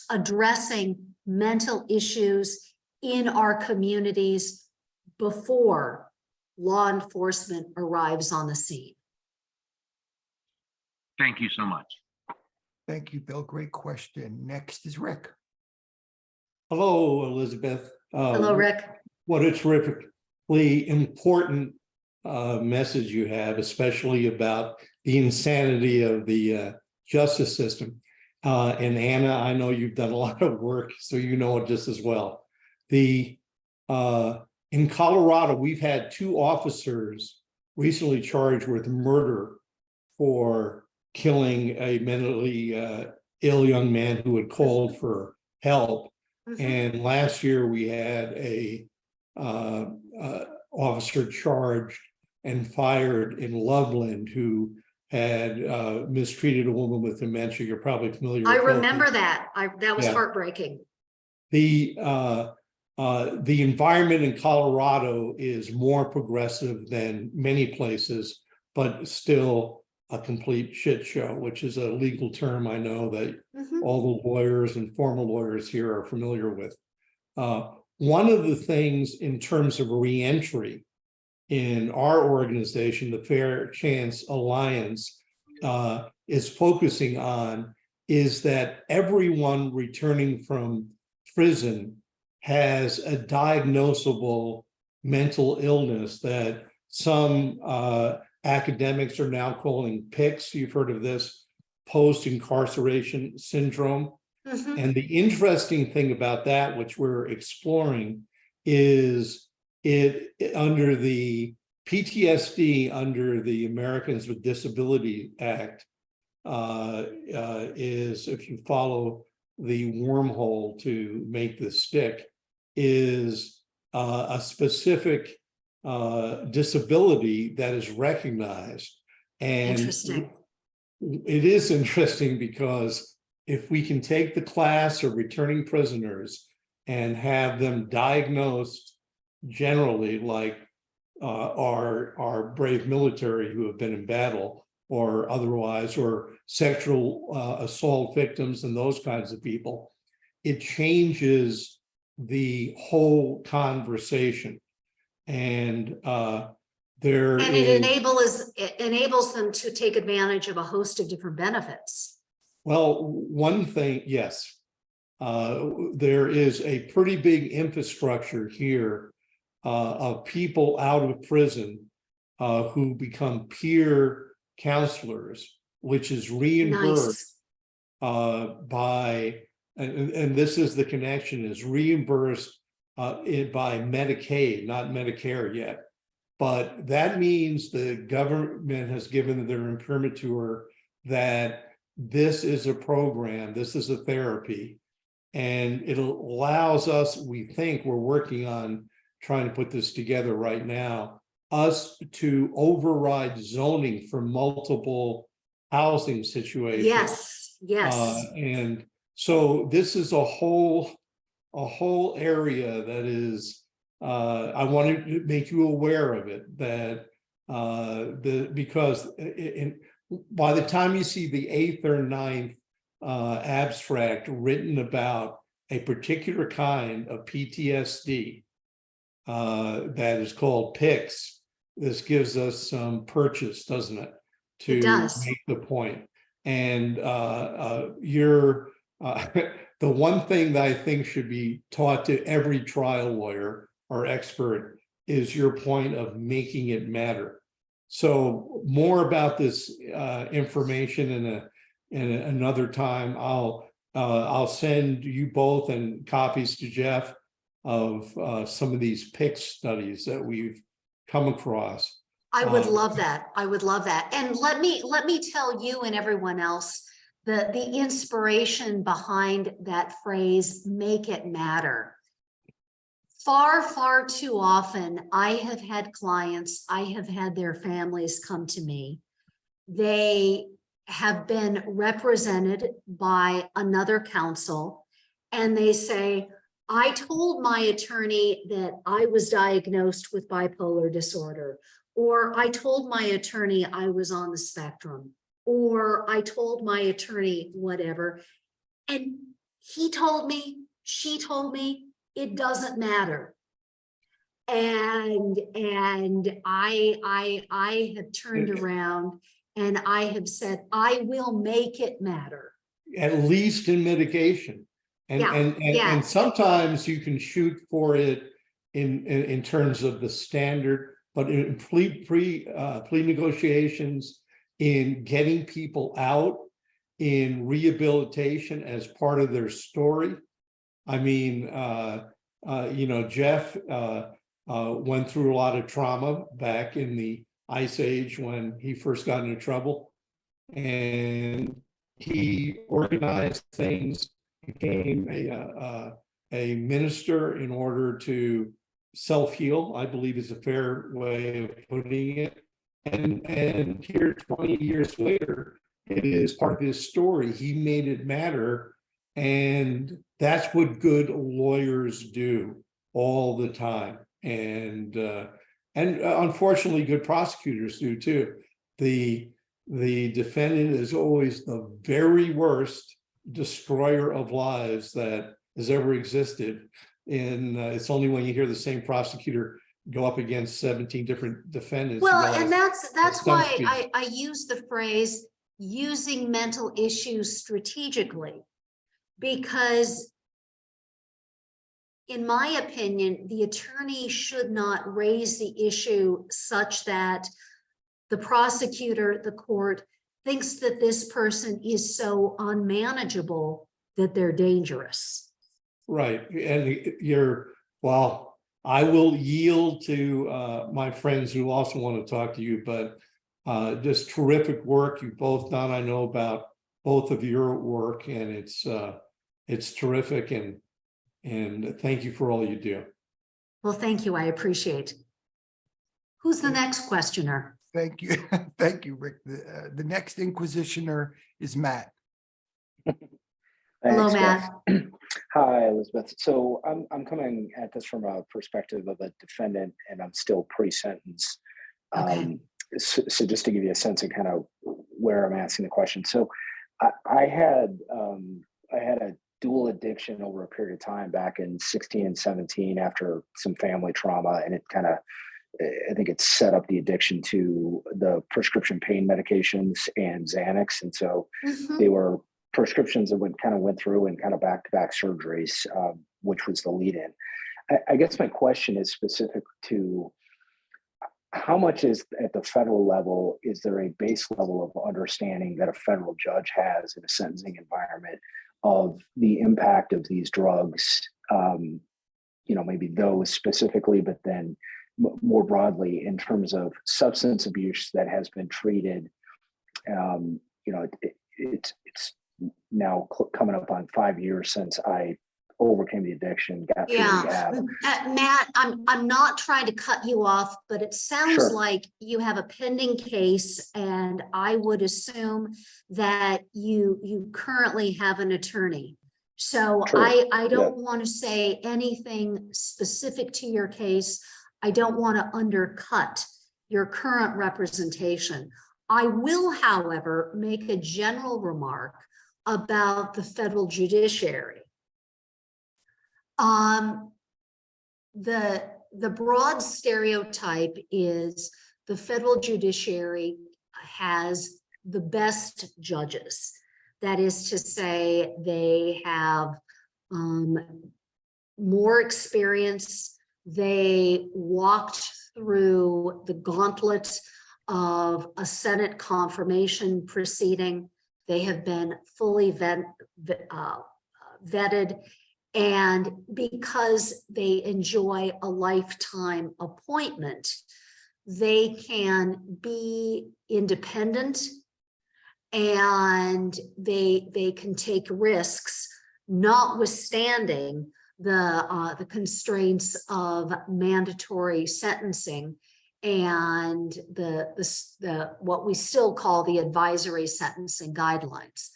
addressing mental issues in our communities before law enforcement arrives on the scene. Thank you so much. Thank you, Bill. Great question. Next is Rick. Hello, Elizabeth. Hello, Rick. What a terrifically important message you have, especially about the insanity of the justice system. And Anna, I know you've done a lot of work, so you know it just as well. In Colorado, we've had 2 officers recently charged with murder for killing a mentally ill young man who had called for help. And last year we had a officer charged and fired in Loveland who had mistreated a woman with dementia. You're probably familiar with I both. remember that. That was Yeah. heartbreaking. The environment in Colorado is more progressive than many places, but still a complete shit show, which is a legal term I know that all the lawyers and former lawyers here are familiar with. One of the things in terms of reentry in our organization, the Fair Chance Alliance, is focusing on is that everyone returning from prison has a diagnosable mental illness that some academics are now calling PICS. You've heard of this, post-incarceration syndrome. And the interesting thing about that, which we're exploring, is it under the PTSD under the Americans with Disabilities Act is, if you follow the wormhole to make this stick, is a specific disability that is recognized. And Interesting. it is interesting because if we can take the class of returning prisoners and have them diagnosed generally like our brave military who have been in battle or otherwise, or sexual assault victims and those kinds of people, it changes the whole conversation. And it enables them to take advantage of a host of different benefits. Well, one thing, yes, there is a pretty big infrastructure here of people out of prison who become peer counselors, which is reimbursed by, and this is the connection, is reimbursed by Medicaid, not Medicare yet. But that means the government has given their imprimatur that this is a program, this is a therapy, and it allows us, we think, we're working on trying to put this together right now, us to override zoning for multiple housing situations. Yes, yes. And so this is a whole area that is, I wanted to make you aware of it, that because by the time you see the 8th or 9th abstract written about a particular kind of PTSD that is called PICS, this gives us some purchase, doesn't it? To make the point. And the one thing that I think should be taught to every trial lawyer or expert is your point of making it matter. So more about this information in another time. I'll send you both and copies to Jeff of some of these PICS studies that we've come across. I would love that. I would love that. And let me tell you and everyone else the inspiration behind that phrase, make it matter. Far, far too often, I have had clients, I have had their families come to me. They have been represented by another counsel, and they say, I told my attorney that I was diagnosed with bipolar disorder, or I told my attorney I was on the spectrum, or I told my attorney whatever. And he told me, she told me, it doesn't matter. And I have turned around and I have said, I will make it matter. At least in mitigation. And, Yeah, and sometimes you can shoot for it in terms of the standard, but in plea negotiations, in getting people out, in rehabilitation as part of their story. I mean, you know, Jeff went through a lot of trauma back in the Ice Age when he first got into trouble, and he organized things, became a minister in order to self-heal, I believe is a fair way of putting it. And here 20 years later, it is part of his story. He made it matter. And that's what good lawyers do all the time. And unfortunately, good prosecutors do too. The defendant is always the very worst destroyer of lives that has ever existed. And it's only when you hear the same prosecutor go up against 17 different defendants. Well, and that's why I I use the phrase using mental issues strategically, because in my opinion, the attorney should not raise the issue such that the prosecutor, the court, thinks that this person is so unmanageable that they're dangerous. Right. And well, I will yield to my friends who also want to talk to you, but just terrific work you've both done. I know about both of your work, and it's terrific, and thank you for all you do. Well, thank you. I appreciate. Who's the next questioner? Thank you. Thank you, Rick. The next inquisitioner is Matt. Hello, Thanks, Matt. Beth. Hi, Elizabeth. So I'm coming at this from a perspective of a defendant, and I'm still pre-sentence. Okay. So just to give you a sense of kind of where I'm asking the question. So I had a dual addiction over a period of time back in 16 and 17 after some family trauma, and it kind of, I think it set up the addiction to the prescription pain medications and Xanax. And so they were prescriptions that went through and kind of back-to-back surgeries, which was the lead in. I guess my question is specific to how much is at the federal level, is there a base level of understanding that a federal judge has in a sentencing environment of the impact of these drugs, you know, maybe those specifically, but then more broadly in terms of substance abuse that has been treated. You know, it's now coming up on 5 years since I overcame the addiction, got through rehab. Matt, I'm not trying to cut you off, but it sounds Sure. like you have a pending case, and I would assume that you currently have an attorney. So True. I don't want to say anything specific to your case. I don't want to undercut your current representation. I will, however, make a general remark about the federal judiciary. The broad stereotype is the federal judiciary has the best judges. That is to say, they have more experience. They walked through the gauntlet of a Senate confirmation proceeding. They have been fully vetted. And because they enjoy a lifetime appointment, they can be independent and they can take risks, notwithstanding the constraints of mandatory sentencing and the what we still call the advisory sentencing guidelines.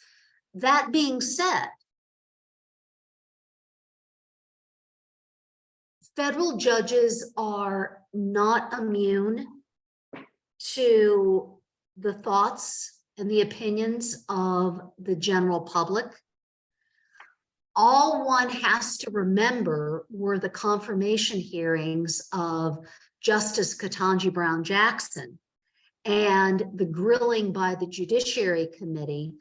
That being said, federal judges are not immune to the thoughts and the opinions of the general public. All one has to remember were the confirmation hearings of Justice Ketanji Brown Jackson and the grilling by the Judiciary Committee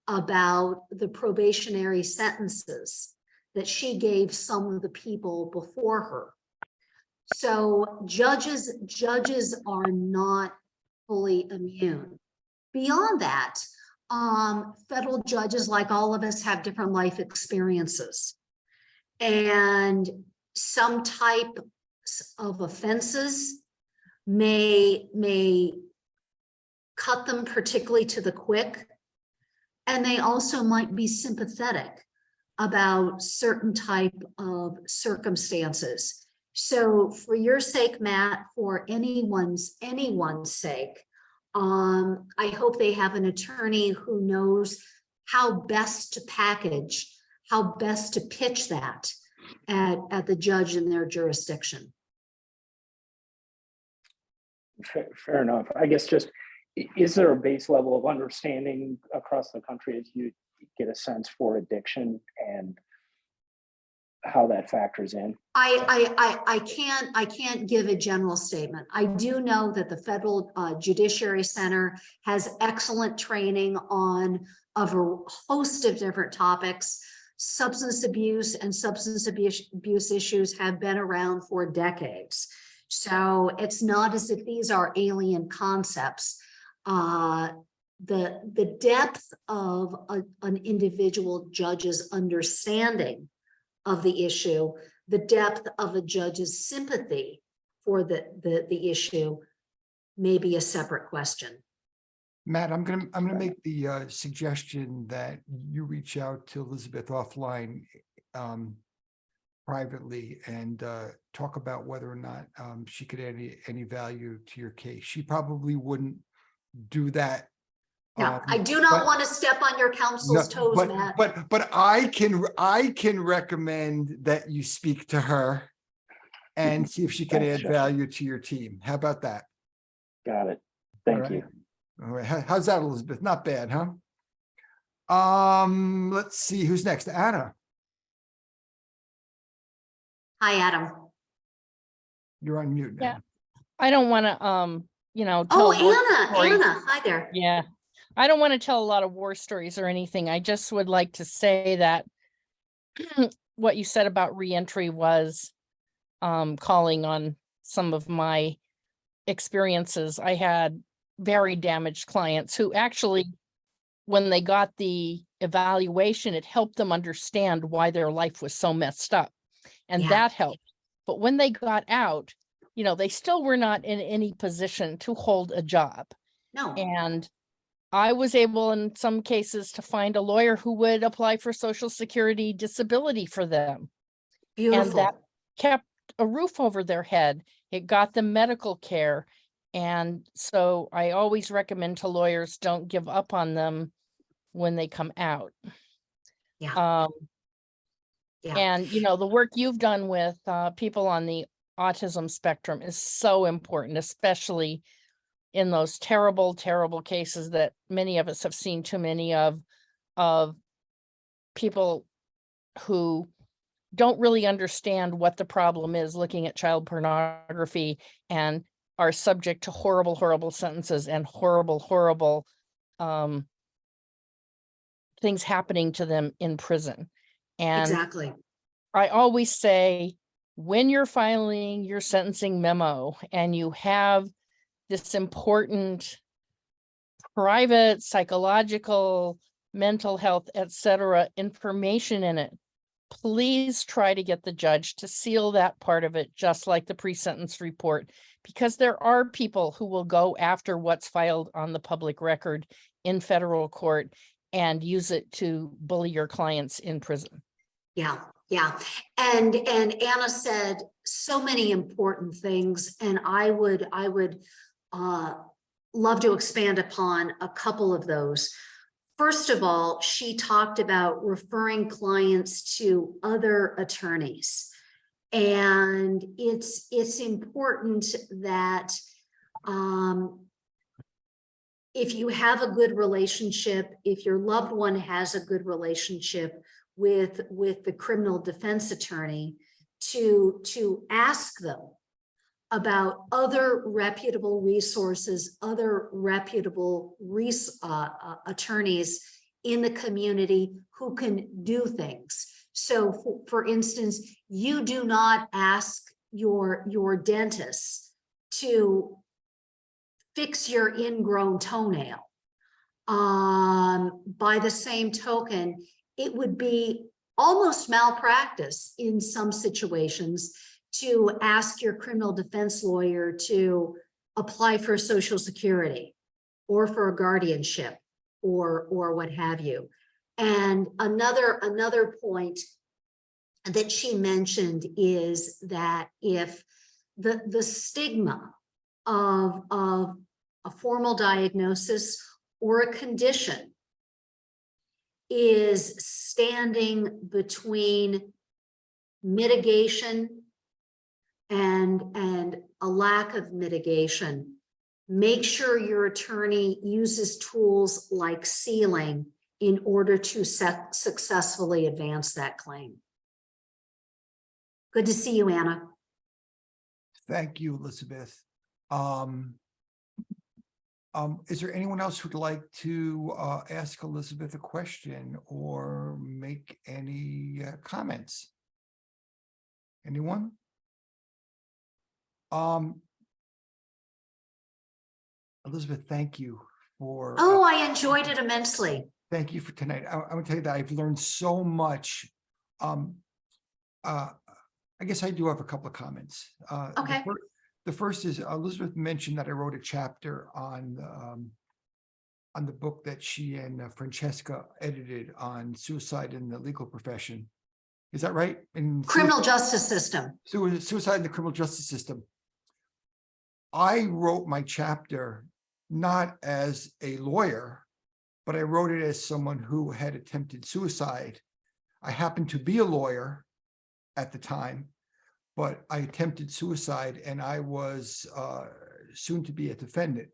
about the probationary sentences that she gave some of the people before her. So judges are not fully immune. Beyond that, federal judges, like all of us, have different life experiences. And some type of offenses may cut them particularly to the quick. And they also might be sympathetic about certain type of circumstances. So for your sake, Matt, for anyone's sake, I hope they have an attorney who knows how best to package, how best to pitch that at the judge in their jurisdiction. Fair enough. I guess just, is there a base level of understanding across the country as you get a sense for addiction and how that factors in? I can't give a general statement. I do know that the Federal Judiciary Center has excellent training on a host of different topics. Substance abuse and substance abuse issues have been around for decades. So it's not as if these are alien concepts. The depth of an individual judge's understanding of the issue, the depth of a judge's sympathy for the issue may be a separate question. Matt, I'm gonna make the suggestion that you reach out to Elizabeth offline privately and talk about whether or not she could add any value to your case. She probably wouldn't do that. No, I do not want to step on your counsel's toes, Matt. But I can recommend that you speak to her and see if she can add value to your team. How about that? Got it. Thank you. All right. How's that, Elizabeth? Not bad, huh? Let's see who's next. Anna. Hi, Adam. You're on mute now. Yeah. I don't want to, tell Oh, war stories. Anna, hi there. Yeah. I don't want to tell a lot of war stories or anything. I just would like to say that what you said about reentry was calling on some of my experiences. I had very damaged clients who actually, when they got the evaluation, it helped them understand why their life was so messed up. And that helped. But when they got out, they still were not in any position to hold a job. No. And I was able in some cases to find a lawyer who would apply for Social Security disability for them. Beautiful. And that kept a roof over their head. It got them medical care. And so I always recommend to lawyers, don't give up on them when they come out. Yeah. And, the work you've done with people on the autism spectrum is so important, especially in those terrible, terrible cases that many of us have seen too many of people who don't really understand what the problem is, looking at child pornography, and are subject to horrible, horrible sentences and horrible, horrible things happening to them in prison. And exactly. I always say, when you're filing your sentencing memo and you have this important private, psychological, mental health, etc. information in it, please try to get the judge to seal that part of it, just like the pre-sentence report, because there are people who will go after what's filed on the public record in federal court and use it to bully your clients in prison. Yeah, yeah. And Anna said so many important things, and I would love to expand upon a couple of those. First of all, she talked about referring clients to other attorneys. And it's important that if you have a good relationship, if your loved one has a good relationship with the criminal defense attorney, to ask them about other reputable resources, other reputable attorneys in the community who can do things. So for instance, you do not ask your dentist to fix your ingrown toenail. By the same token, it would be almost malpractice in some situations to ask your criminal defense lawyer to apply for Social Security or for a guardianship or what have you. And another point that she mentioned is that if the stigma of a formal diagnosis or a condition is standing between mitigation and a lack of mitigation, make sure your attorney uses tools like sealing in order to successfully advance that claim. Good to see you, Anna. Thank you, Elizabeth. Is there anyone else who'd like to ask Elizabeth a question or make any comments? Anyone? Elizabeth, thank you for. Oh, I enjoyed it immensely. Thank you for tonight. I'm going to tell you that I've learned so much. I guess I do have a couple of comments. Okay. The first is Elizabeth mentioned that I wrote a chapter on the book that she and Francesca edited on suicide in the legal profession. Is that right? In Criminal justice system. Suicide in the criminal justice system. I wrote my chapter not as a lawyer, but I wrote it as someone who had attempted suicide. I happened to be a lawyer at the time, but I attempted suicide and I was soon to be a defendant.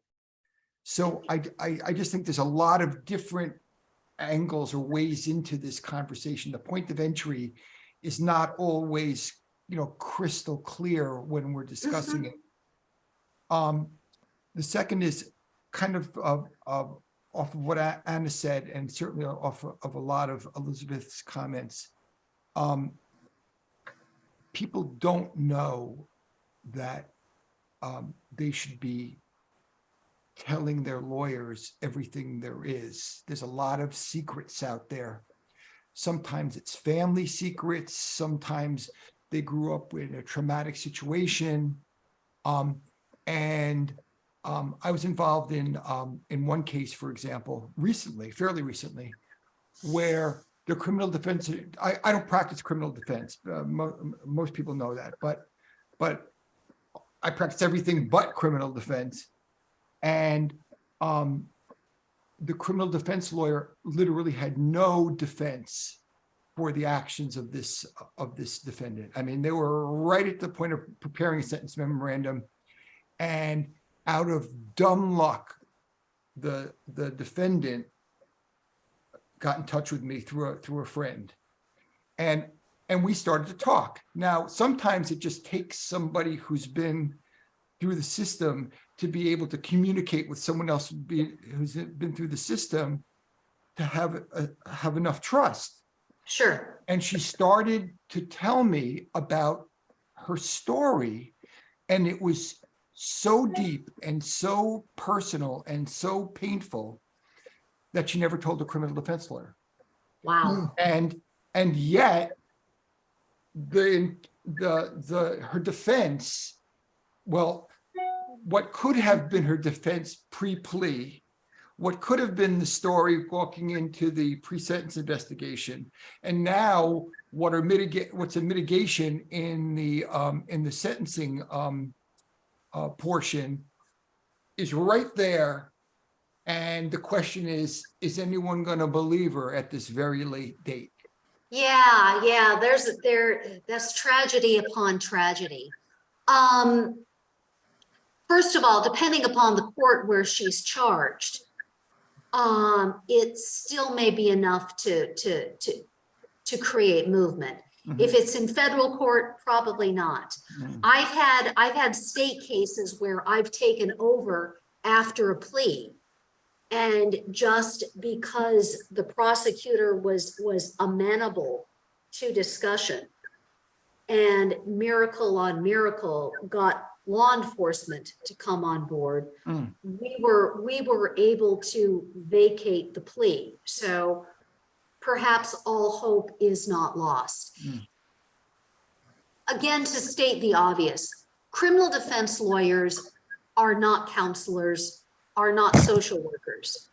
So I just think there's a lot of different angles or ways into this conversation. The point of entry is not always, crystal clear when we're discussing it. The second is kind of off of what Anna said, and certainly off of a lot of Elizabeth's comments. People don't know that they should be telling their lawyers everything there is. There's a lot of secrets out there. Sometimes it's family secrets. Sometimes they grew up in a traumatic situation. I was involved in one case, for example, fairly recently, where the criminal defense, I don't practice criminal defense. Most people know that, but I practice everything but criminal defense. And the criminal defense lawyer literally had no defense for the actions of this defendant. I mean, they were right at the point of preparing a sentence memorandum, and out of dumb luck, the defendant got in touch with me through a friend, and we started to talk. Now, sometimes it just takes somebody who's been through the system to be able to communicate with someone else who's been through the system to have enough trust. Sure. And she started to tell me about her story, and it was so deep and so personal and so painful that she never told a criminal defense lawyer. Wow. And yet her defense, well, what could have been her defense pre-plea, what could have been the story walking into the pre-sentence investigation, and now what's a mitigation in the sentencing portion is right there. And the question is anyone going to believe her at this very late date? Yeah, that's tragedy upon tragedy. First of all, depending upon the court where she's charged, it still may be enough to create movement. If it's in federal court, probably not. I've had state cases where I've taken over after a plea, and just because the prosecutor was amenable to discussion, and miracle on miracle got law enforcement to come on board, we were able to vacate the plea. So perhaps all hope is not lost. Again, to state the obvious, criminal defense lawyers are not counselors, are not social workers.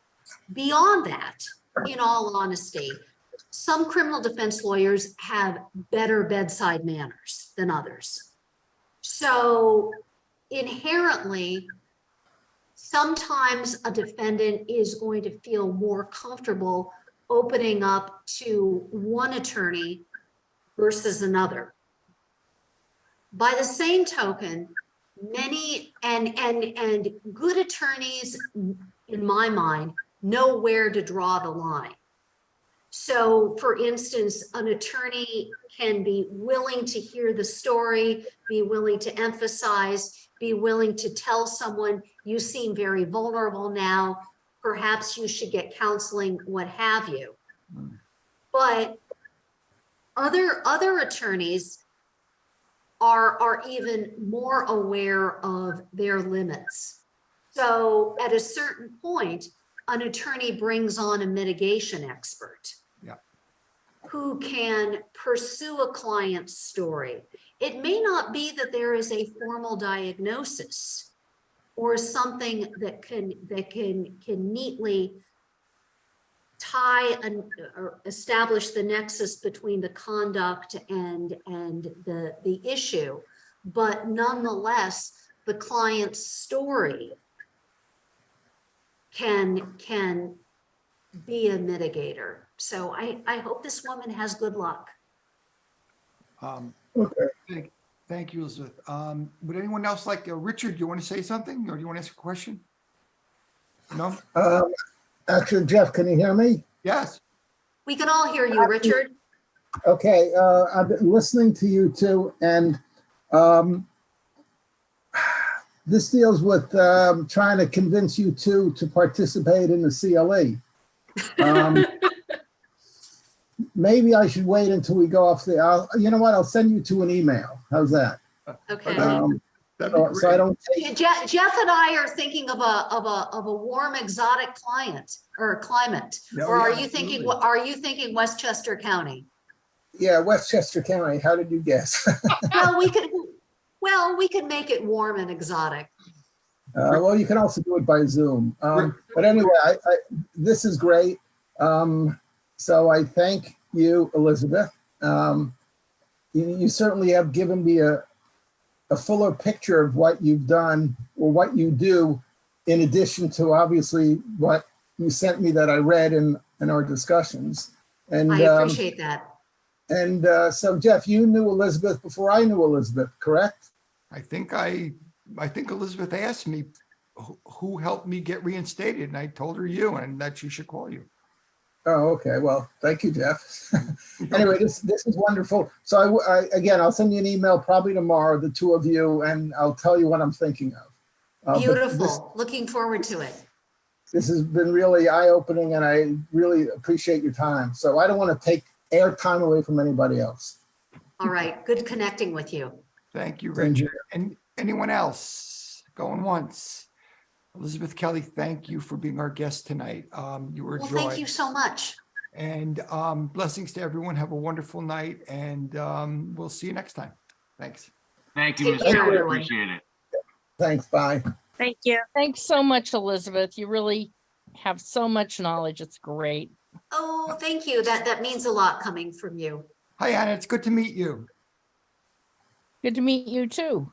Beyond that, in all honesty, some criminal defense lawyers have better bedside manners than others. So inherently, sometimes a defendant is going to feel more comfortable opening up to one attorney versus another. By the same token, many and good attorneys, in my mind, know where to draw the line. So, for instance, an attorney can be willing to hear the story, be willing to emphasize, be willing to tell someone, you seem very vulnerable now, perhaps you should get counseling, what have you. But other attorneys are even more aware of their limits. So at a certain point, an attorney brings on a mitigation expert who can pursue a client's story. It may not be that there is a formal diagnosis or something that can neatly tie or establish the nexus between the conduct and the issue, but nonetheless, the client's story can be a mitigator. So I hope this woman has good luck. Okay. Thank you, Elizabeth. Would anyone else like, Richard, do you want to say something or do you want to ask a question? No? Actually, Jeff, can you hear me? Yes. We can all hear you, Richard. Okay, I've been listening to you two, and this deals with trying to convince you two to participate in the CLE. Maybe I should wait until we go off you know what? I'll send you two an email. How's that? Okay. That'd be great. So I don't take. Jeff and I are thinking of a warm exotic climate. Or No, are yeah, you thinking? absolutely. Are you thinking Westchester County? Yeah, Westchester County. How did you guess? Well, we could make it warm and exotic. Well, you can also do it by Zoom. But anyway, this is great. So I thank you, Elizabeth. You certainly have given me a fuller picture of what you've done or what you do, in addition to obviously what you sent me that I read in our discussions. And I appreciate that. And so, Jeff, you knew Elizabeth before I knew Elizabeth, correct? I think Elizabeth asked me who helped me get reinstated, and I told her you, and that she should call you. Oh, okay. Well, thank you, Jeff. Anyway, this is wonderful. So again, I'll send you an email probably tomorrow, the two of you, and I'll tell you what I'm thinking of. Beautiful. Looking forward to it. This has been really eye-opening, and I really appreciate your time. So I don't want to take air time away from anybody else. All right. Good connecting with you. Thank you, Thank you. Richard. And anyone else going once? Elizabeth Kelley, thank you for being our guest tonight. You were a Well, joy. thank you so much. And blessings to everyone. Have a wonderful night, and we'll see you next time. Thanks. Thank you, Take Mr. care, Kelley. everyone. Appreciate it. Thanks, bye. Thank you. Thanks so much, Elizabeth. You really have so much knowledge. It's great. Oh, thank you. That means a lot coming from you. Hi, Anna. It's good to meet you. Good to meet you too.